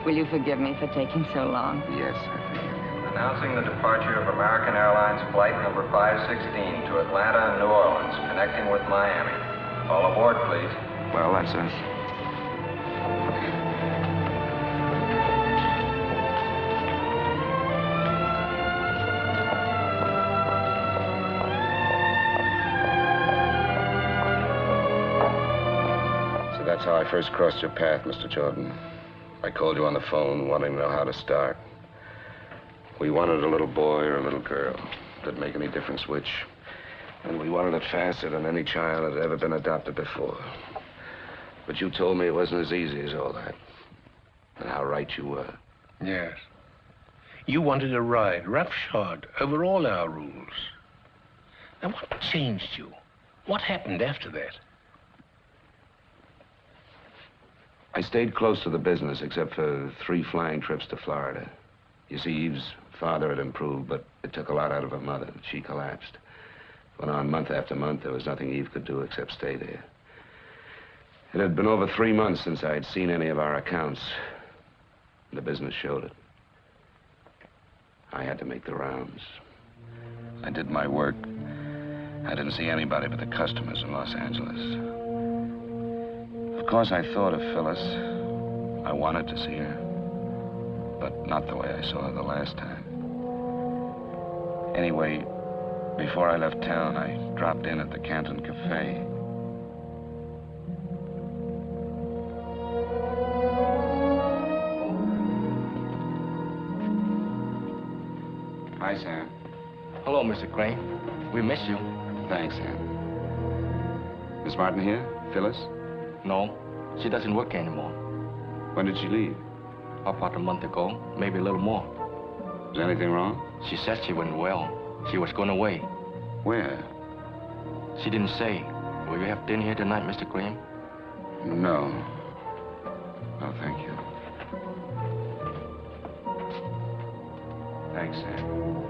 C: Will you forgive me for taking so long?
E: Yes, I forgive you.
M: Announcing the departure of American Airlines Flight number 516 to Atlanta and New Orleans, connecting with Miami. All aboard, please.
E: Well, that's us. So that's how I first crossed your path, Mr. Jordan. I called you on the phone, wanting to know how to start. We wanted a little boy or a little girl. Didn't make any difference which. And we wanted it faster than any child had ever been adopted before. But you told me it wasn't as easy as all that. And how right you were.
A: Yes. You wanted a ride, roughshod, over all our rules. Now, what changed you? What happened after that?
E: I stayed close to the business, except for 3 flying trips to Florida. You see, Eve's father had improved, but it took a lot out of her mother. She collapsed. Went on month after month. There was nothing Eve could do except stay there. It had been over 3 months since I had seen any of our accounts. The business showed it. I had to make the rounds. I did my work. I didn't see anybody but the customers in Los Angeles. Of course, I thought of Phyllis. I wanted to see her, but not the way I saw her the last time. Anyway, before I left town, I dropped in at the Canton Cafe.
J: go, Mr. Graham. We miss you.
E: Thanks, Ann. Miss Martin here? Phyllis?
J: No, she doesn't work anymore.
E: When did she leave?
J: About a month ago, maybe a little more.
E: Is anything wrong?
J: She said she went well. She was going away.
E: Where?
J: She didn't say. Will you have dinner here tonight, Mr. Graham?
E: No. No, thank you. Thanks, Ann.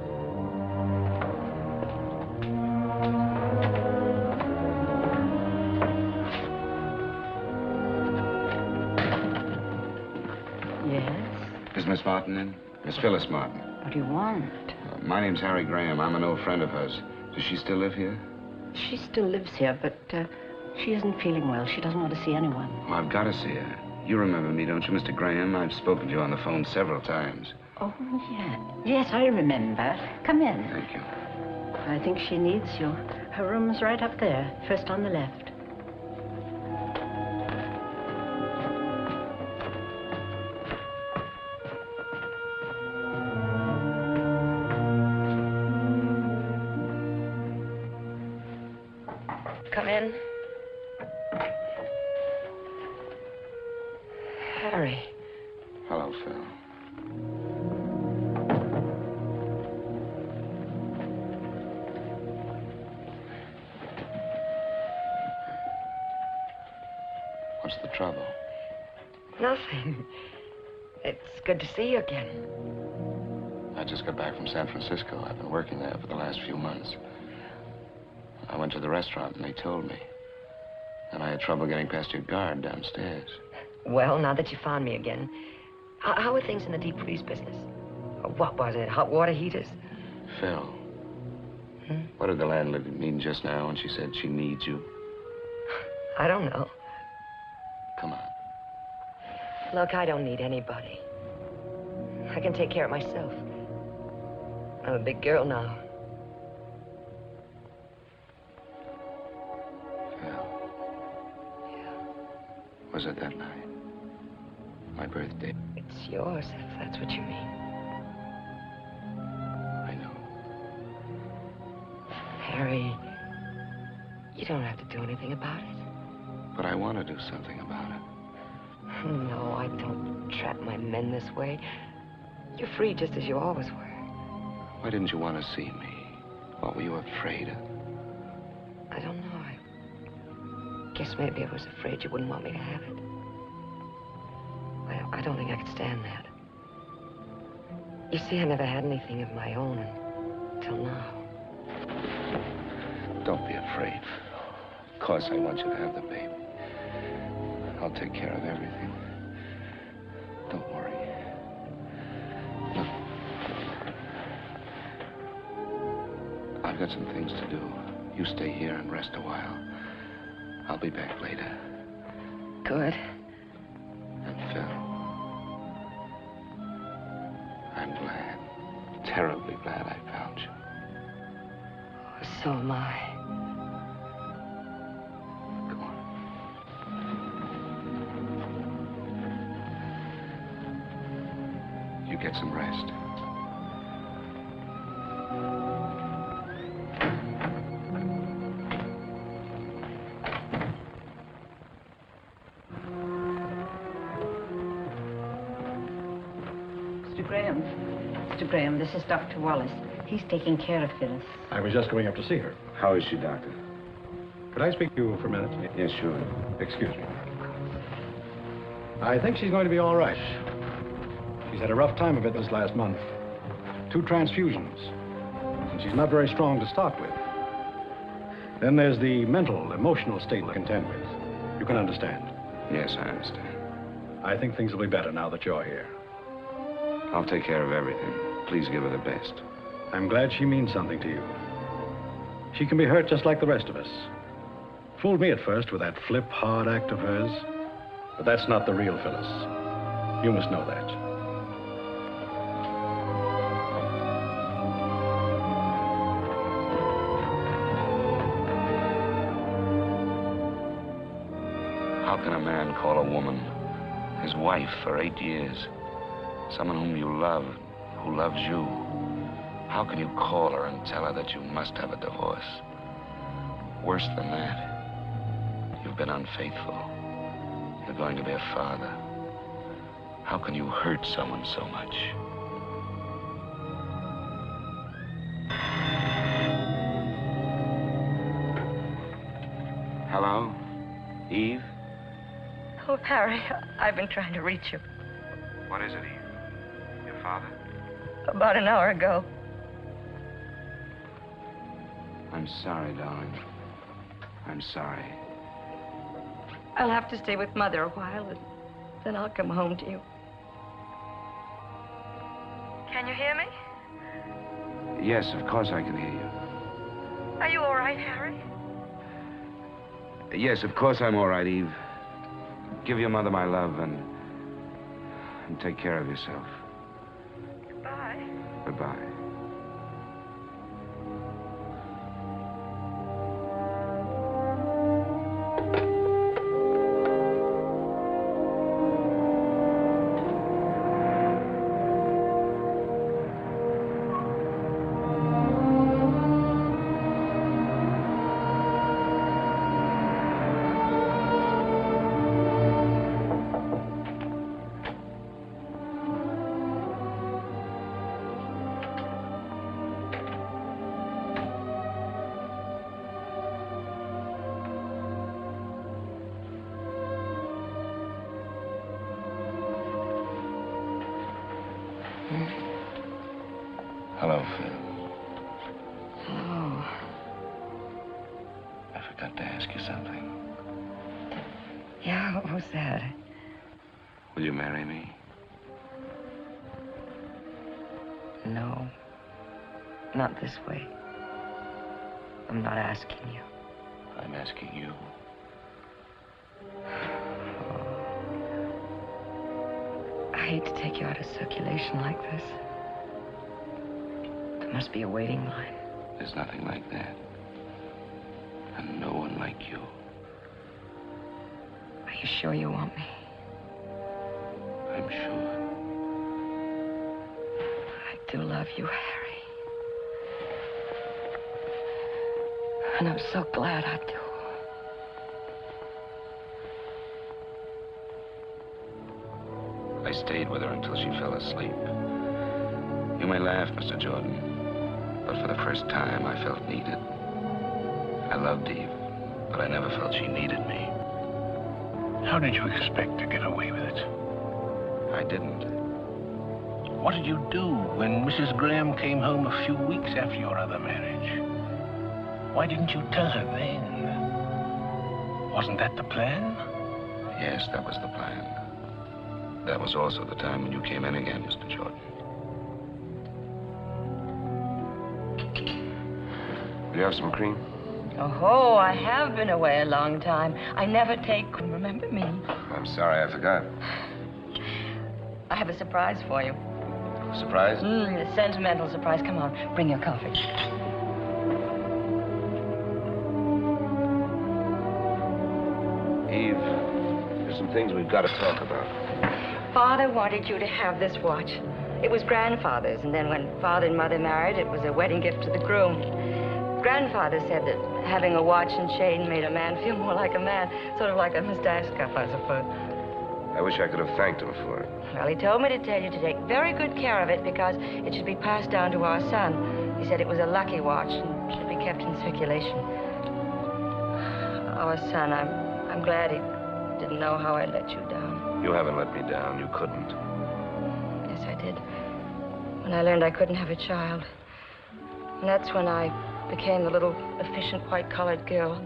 C: Yes?
E: Is Miss Martin in? Miss Phyllis Martin.
C: What do you want?
E: My name's Harry Graham. I'm an old friend of hers. Does she still live here?
C: She still lives here, but she isn't feeling well. She doesn't want to see anyone.
E: Oh, I've got to see her. You remember me, don't you, Mr. Graham? I've spoken to you on the phone several times.
C: Oh, yeah. Yes, I remember. Come in.
E: Thank you.
C: I think she needs you. Her room's right up there, first on the left.
F: Come in. Harry.
E: Hello, Phil. What's the trouble?
F: Nothing. It's good to see you again.
E: I just got back from San Francisco. I've been working there for the last few months. I went to the restaurant and they told me. And I had trouble getting past your guard downstairs.
F: Well, now that you found me again, how are things in the deep freeze business? What was it, hot water heaters?
E: Phil, what did the landlady mean just now when she said she needs you?
F: I don't know.
E: Come on.
F: Look, I don't need anybody. I can take care of myself. I'm a big girl now.
E: Was it that night? My birthday?
F: It's yours, if that's what you mean.
E: I know.
F: Harry, you don't have to do anything about it.
E: But I want to do something about it.
F: No, I don't trap my men this way. You're free just as you always were.
E: Why didn't you want to see me? What were you afraid of?
F: I don't know. I guess maybe I was afraid you wouldn't want me to have it. I don't think I could stand that. You see, I never had anything of my own until now.
E: Don't be afraid. Of course I want you to have the baby. I'll take care of everything. Don't worry. Look. I've got some things to do. You stay here and rest a while. I'll be back later.
F: Good.
E: And Phil, I'm glad, terribly glad I found you.
F: So am I.
E: Go on. You get some rest.
C: Mr. Graham, this is Dr. Wallace. He's taking care of Phyllis.
N: I was just going up to see her.
E: How is she, Doctor?
N: Could I speak to you for a minute?
E: Yes, sure.
N: Excuse me. I think she's going to be all right. She's had a rough time of it this last month. 2 transfusions. And she's not very strong to start with. Then there's the mental, emotional state to contend with. You can understand.
E: Yes, I understand.
N: I think things will be better now that you're here.
E: I'll take care of everything. Please give her the best.
N: I'm glad she means something to you. She can be hurt just like the rest of us. Fooled me at first with that flip, hard act of hers. But that's not the real Phyllis. You must know that.
E: How can a man call a woman his wife for 8 years? Someone whom you love, who loves you. How can you call her and tell her that you must have a divorce? Worse than that, you've been unfaithful. You're going to be a father. How can you hurt someone so much? Hello? Eve?
F: Oh, Harry, I've been trying to reach you.
E: What is it, Eve? Your father?
F: About an hour ago.
E: I'm sorry, darling. I'm sorry.
F: I'll have to stay with Mother a while, and then I'll come home to you. Can you hear me?
E: Yes, of course I can hear you.
F: Are you all right, Harry?
E: Yes, of course I'm all right, Eve. Give your mother my love and take care of yourself.
F: Goodbye.
E: Goodbye. Hello, Phil.
F: Hello.
E: I forgot to ask you something.
F: Yeah, what was that?
E: Will you marry me?
F: No. Not this way. I'm not asking you.
E: I'm asking you.
F: I hate to take you out of circulation like this. There must be a waiting line.
E: There's nothing like that. And no one like you.
F: Are you sure you want me?
E: I'm sure.
F: I do love you, Harry. And I'm so glad I do.
E: I stayed with her until she fell asleep. You may laugh, Mr. Jordan, but for the first time, I felt needed. I loved Eve, but I never felt she needed me.
A: How did you expect to get away with it?
E: I didn't.
A: What did you do when Mrs. Graham came home a few weeks after your other marriage? Why didn't you tell her then? Wasn't that the plan?
E: Yes, that was the plan. That was also the time when you came in again, Mr. Jordan. Will you have some cream?
F: Oh, I have been away a long time. I never take... Remember me?
E: I'm sorry, I forgot.
F: I have a surprise for you.
E: Surprise?
F: A sentimental surprise. Come on, bring your coffee.
E: Eve, there's some things we've got to talk about.
F: Father wanted you to have this watch. It was Grandfather's, and then when Father and Mother married, it was a wedding gift to the groom. Grandfather said that having a watch and chain made a man feel more like a man, sort of like a mustache cuff, I suppose.
E: I wish I could have thanked him for it.
F: Well, he told me to tell you to take very good care of it because it should be passed down to our son. He said it was a lucky watch and should be kept in circulation. Our son, I'm glad he didn't know how I let you down.
E: You haven't let me down. You couldn't.
F: Yes, I did. When I learned I couldn't have a child. And that's when I became the little efficient white-collared girl.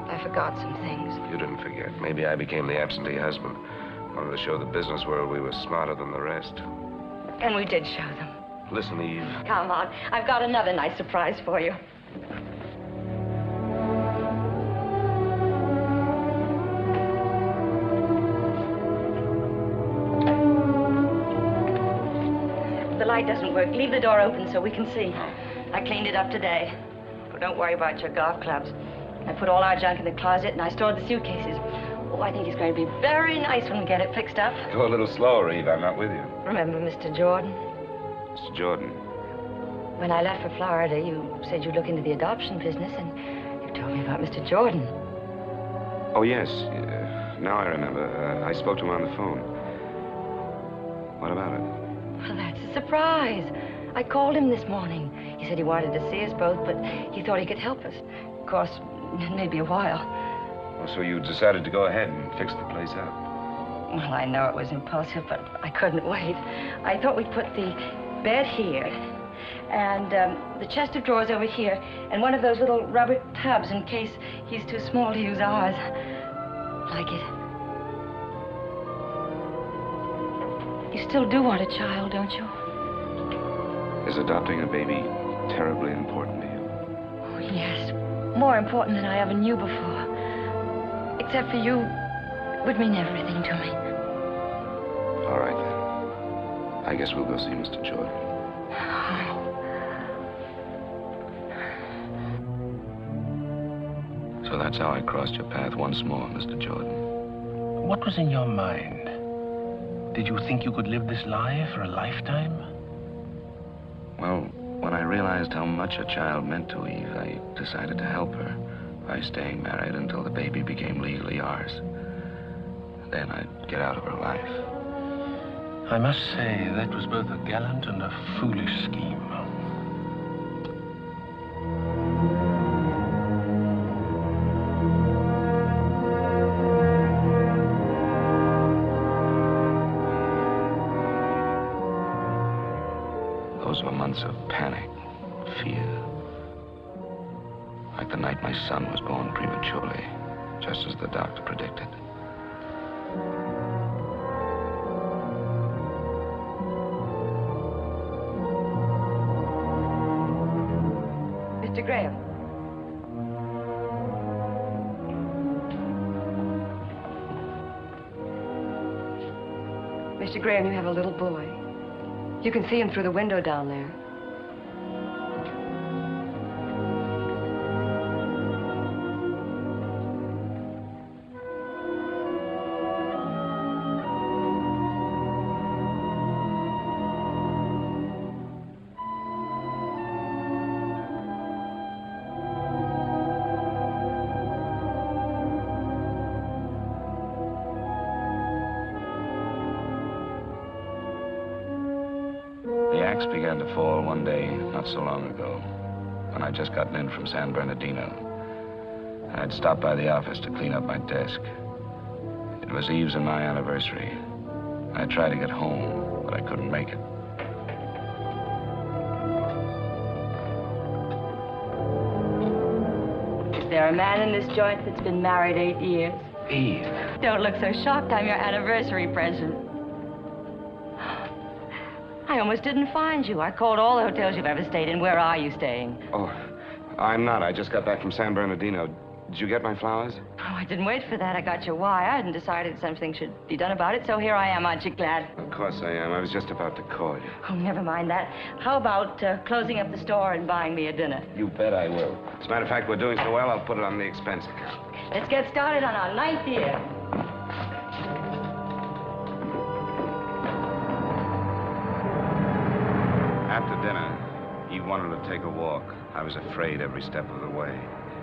F: I forgot some things.
E: You didn't forget. Maybe I became the absentee husband. Wanted to show the business world we were smarter than the rest.
F: And we did show them.
E: Listen, Eve.
F: Come on. I've got another nice surprise for you. The light doesn't work. Leave the door open so we can see. I cleaned it up today. But don't worry about your golf clubs. I put all our junk in the closet and I stored the suitcases. Oh, I think it's going to be very nice when we get it fixed up.
E: Go a little slower, Eve. I'm not with you.
F: Remember Mr. Jordan?
E: Mr. Jordan.
C: When I left for Florida, you said you'd look into the adoption business, and you told me about Mr. Jordan.
E: Oh, yes. Now I remember. I spoke to him on the phone. What about it?
C: Well, that's a surprise. I called him this morning. He said he wanted to see us both, but he thought he could help us. Of course, it may be a while.
E: Oh, so you decided to go ahead and fix the place up?
C: Well, I know it was impulsive, but I couldn't wait. I thought we'd put the bed here, and the chest of drawers over here, and one of those little rubber tubs in case he's too small to use ours. Like it? You still do want a child, don't you?
E: Is adopting a baby terribly important to you?
C: Oh, yes. More important than I ever knew before. Except for you, it would mean everything to me.
E: All right, then. I guess we'll go see Mr. Jordan. So that's how I crossed your path once more, Mr. Jordan.
A: What was in your mind? Did you think you could live this life for a lifetime?
E: Well, when I realized how much a child meant to Eve, I decided to help her by staying married until the baby became legally ours. Then I'd get out of her life.
A: I must say, that was both a gallant and a foolish scheme.
E: Those were months of panic, fear. Like the night my son was born prematurely, just as the doctor predicted.
C: Mr. Graham. Mr. Graham, you have a little boy. You can see him through the window down there.
E: Began to fall one day not so long ago when I'd just gotten in from San Bernardino. I'd stopped by the office to clean up my desk. It was Eve's and my anniversary. I tried to get home, but I couldn't make it.
C: Is there a man in this joint that's been married 8 years?
A: Eve.
C: Don't look so shocked. I'm your anniversary present. I almost didn't find you. I called all the hotels you've ever stayed in. Where are you staying?
E: Oh, I'm not. I just got back from San Bernardino. Did you get my flowers?
C: Oh, I didn't wait for that. I got your wire and decided something should be done about it, so here I am. Aren't you glad?
E: Of course I am. I was just about to call you.
C: Oh, never mind that. How about closing up the store and buying me a dinner?
E: You bet I will. As a matter of fact, we're doing so well, I'll put it on the expense account.
C: Let's get started on our 9th year.
E: After dinner, Eve wanted to take a walk. I was afraid every step of the way.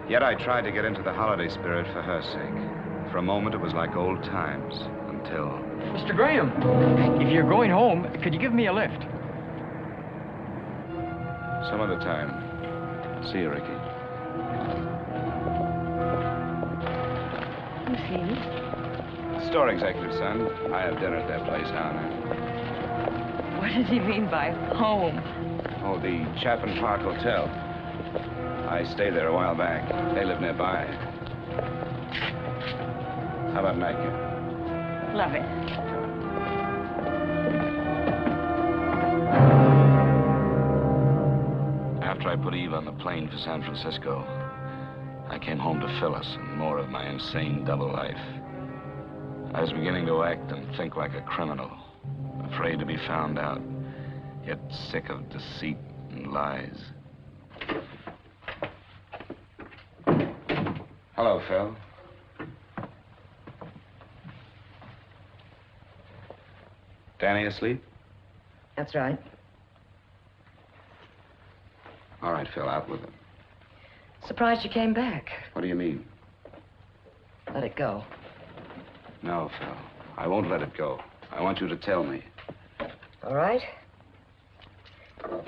E: Yet I tried to get into the holiday spirit for her sake. For a moment, it was like old times, until...
J: Mr. Graham, if you're going home, could you give me a lift?
E: Some other time. See you, Ricky.
C: Who's he?
E: Store executive, son. I have dinner at their place down there.
C: What does he mean by home?
E: Oh, the Chapin Park Hotel. I stayed there a while back. They live nearby. How about nightcap?
C: Love it.
E: After I put Eve on the plane for San Francisco, I came home to Phyllis and more of my insane double life. I was beginning to act and think like a criminal, afraid to be found out, yet sick of deceit and lies. Hello, Phil. Danny asleep?
C: That's right.
E: All right, Phil, out with it.
F: Surprised you came back.
E: What do you mean?
F: Let it go.
E: No, Phil. I won't let it go. I want you to tell me.
F: All right.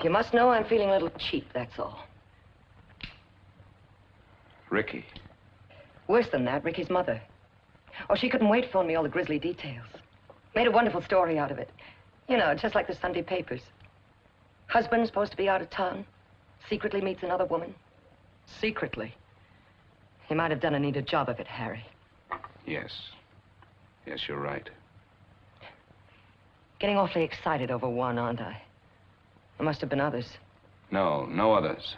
F: You must know I'm feeling a little cheap, that's all.
E: Ricky.
F: Worse than that, Ricky's mother. Oh, she couldn't wait to phone me all the grisly details. Made a wonderful story out of it. You know, just like the Sunday papers. Husband's supposed to be out of town. Secretly meets another woman. Secretly. He might have done a neater job of it, Harry.
E: Yes. Yes, you're right.
F: Getting awfully excited over one, aren't I? There must have been others.
E: No, no others.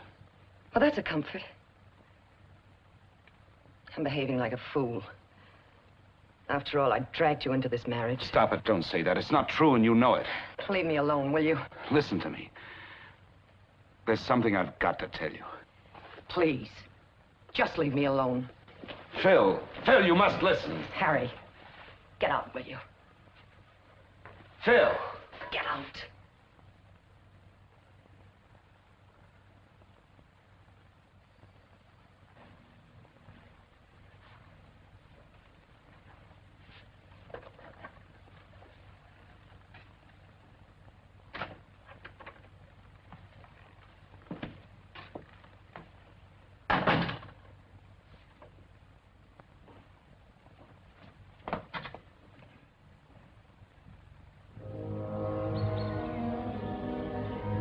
F: Well, that's a comfort. I'm behaving like a fool. After all, I dragged you into this marriage.
E: Stop it. Don't say that. It's not true, and you know it.
F: Leave me alone, will you?
E: Listen to me. There's something I've got to tell you.
F: Please. Just leave me alone.
E: Phil. Phil, you must listen.
F: Harry, get out, will you?
E: Phil.
F: Get out.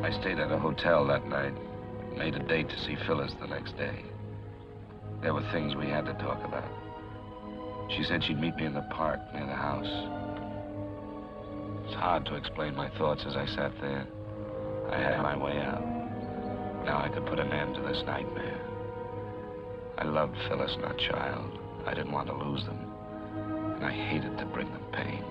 E: I stayed at a hotel that night. Made a date to see Phyllis the next day. There were things we had to talk about. She said she'd meet me in the park near the house. It's hard to explain my thoughts as I sat there. I had my way out. Now I could put an end to this nightmare. I loved Phyllis and our child. I didn't want to lose them. And I hated to bring them pain.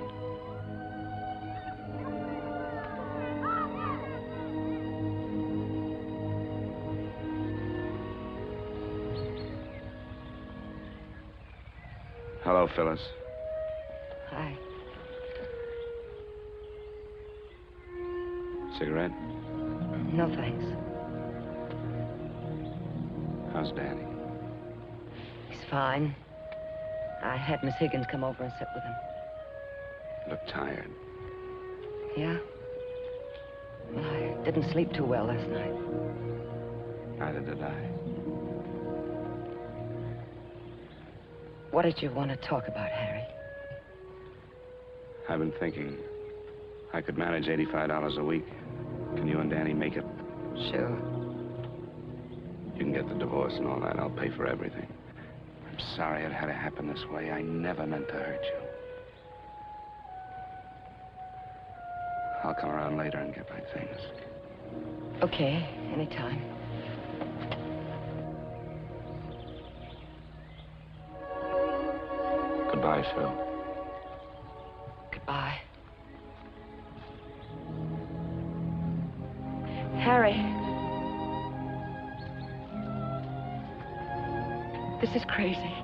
E: Hello, Phyllis.
F: Hi.
E: Cigarette?
F: No, thanks.
E: How's Danny?
F: He's fine. I had Miss Higgins come over and sit with him.
E: You look tired.
F: Yeah? Well, I didn't sleep too well last night.
E: Neither did I.
F: What did you want to talk about, Harry?
E: I've been thinking I could manage $85 a week. Can you and Danny make it?
F: Sure.
E: You can get the divorce and all that. I'll pay for everything. I'm sorry it had to happen this way. I never meant to hurt you. I'll come around later and get my things.
F: Okay, anytime.
E: Goodbye, Phil.
F: Goodbye. Harry. This is crazy.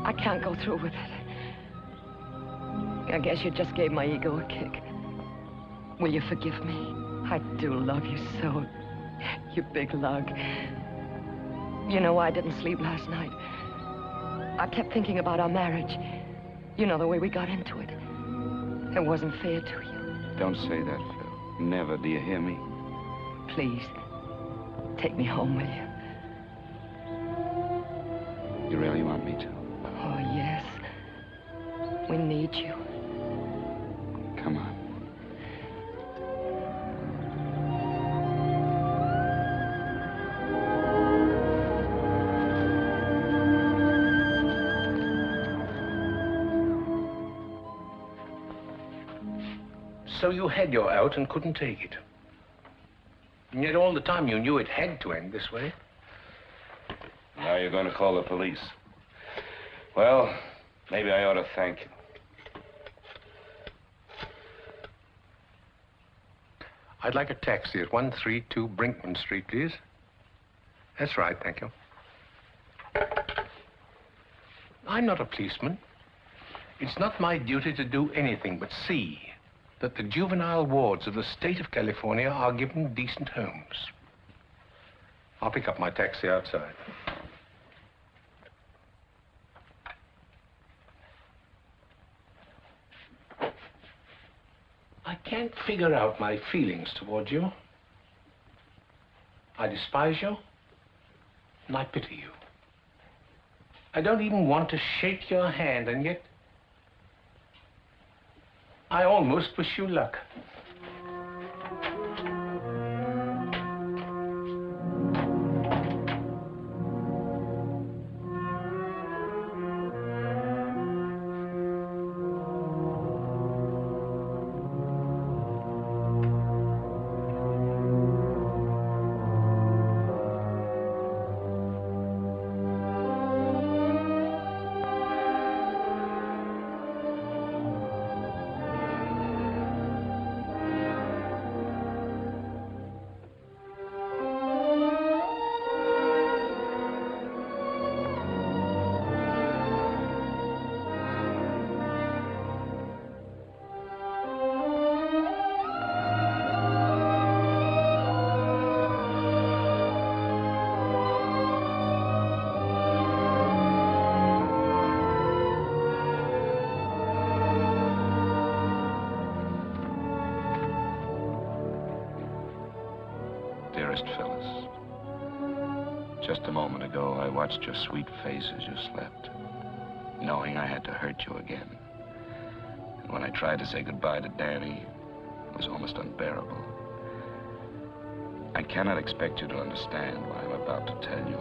F: I can't go through with it. I guess you just gave my ego a kick. Will you forgive me? I do love you so. You big lug. You know why I didn't sleep last night? I kept thinking about our marriage. You know, the way we got into it. It wasn't fair to you.
E: Don't say that, Phil. Never, do you hear me?
F: Please, take me home, will you?
E: You really want me to?
F: Oh, yes. We need you.
E: Come on.
A: So you had your out and couldn't take it. And yet all the time you knew it had to end this way.
E: Now you're going to call the police. Well, maybe I ought to thank you.
A: I'd like a taxi at 132 Brinkman Street, please. That's right, thank you. I'm not a policeman. It's not my duty to do anything but see that the juvenile wards of the state of California are given decent homes. I'll pick up my taxi outside. I can't figure out my feelings toward you. I despise you, and I pity you. I don't even want to shake your hand, and yet I almost wish you luck.
E: Dearest Phyllis, just a moment ago, I watched your sweet face as you slept, knowing I had to hurt you again. And when I tried to say goodbye to Danny, it was almost unbearable. I cannot expect you to understand what I'm about to tell you.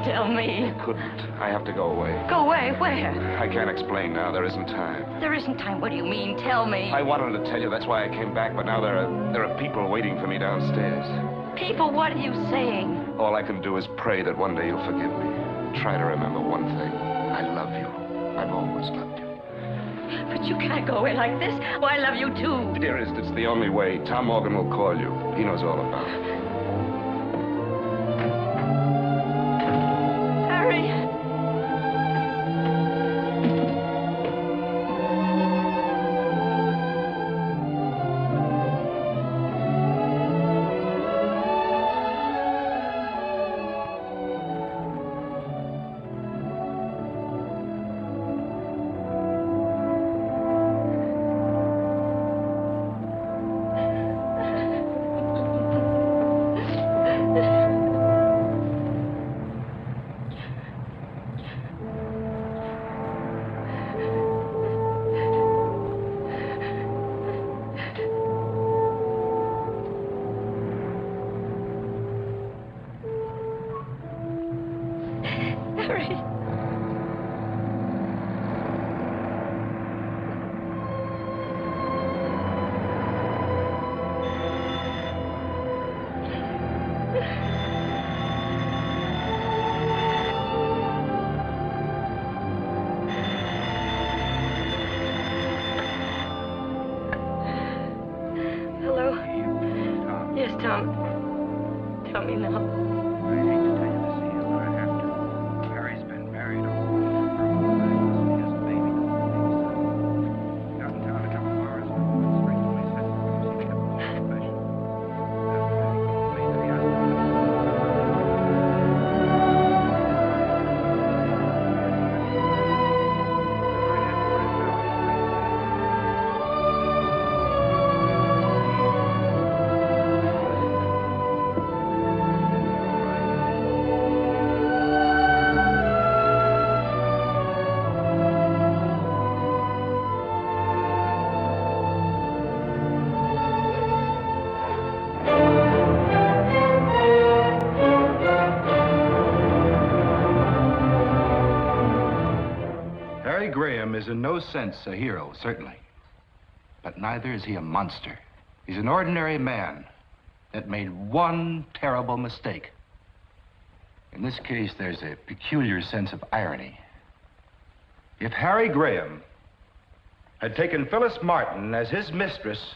F: Tell me.
E: I couldn't. I have to go away.
F: Go away? Where?
E: I can't explain now. There isn't time.
F: There isn't time? What do you mean? Tell me.
E: I wanted to tell you. That's why I came back, but now there are people waiting for me downstairs.
F: People? What are you saying?
E: All I can do is pray that one day you'll forgive me. Try to remember one thing. I love you. I've always loved you.
F: But you can't go away like this. Oh, I love you, too.
E: Dearest, it's the only way. Tom Morgan will call you. He knows all about it.
O: is in no sense a hero, certainly. But neither is he a monster. He's an ordinary man that made one terrible mistake. In this case, there's a peculiar sense of irony. If Harry Graham had taken Phyllis Martin as his mistress,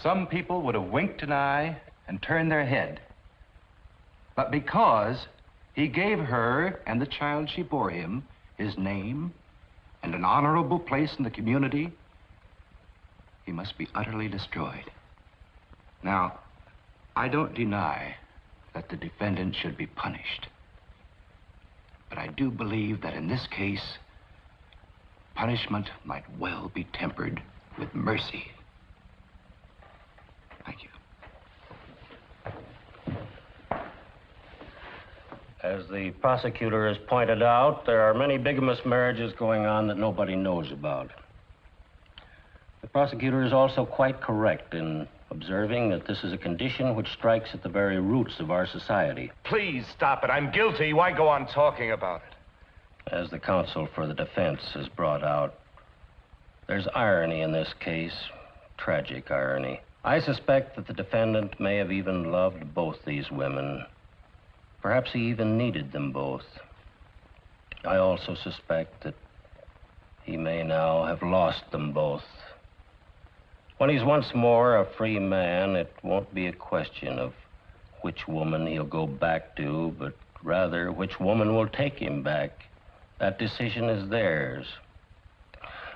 O: some people would have winked an eye and turned their head. But because he gave her and the child she bore him his name and an honorable place in the community, he must be utterly destroyed. Now, I don't deny that the defendant should be punished. But I do believe that in this case, punishment might well be tempered with mercy. Thank you.
G: As the prosecutor has pointed out, there are many bigamous marriages going on that nobody knows about. The prosecutor is also quite correct in observing that this is a condition which strikes at the very roots of our society.
I: Please stop it. I'm guilty. Why go on talking about it?
G: As the counsel for the defense has brought out, there's irony in this case, tragic irony. I suspect that the defendant may have even loved both these women. Perhaps he even needed them both. I also suspect that he may now have lost them both. When he's once more a free man, it won't be a question of which woman he'll go back to, but rather which woman will take him back. That decision is theirs.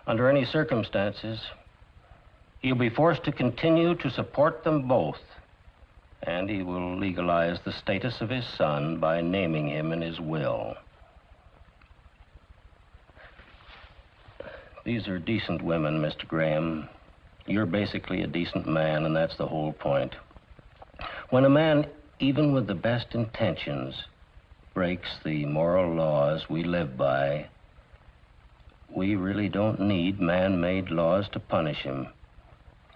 G: Under any circumstances, he'll be forced to continue to support them both, and he will legalize the status of his son by naming him in his will. These are decent women, Mr. Graham. You're basically a decent man, and that's the whole point. When a man, even with the best intentions, breaks the moral laws we live by, we really don't need man-made laws to punish him.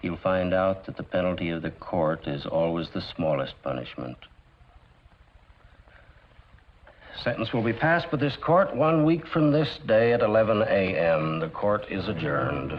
G: He'll find out that the penalty of the court is always the smallest punishment. Sentence will be passed by this court 1 week from this day at 11 a.m. The court is adjourned.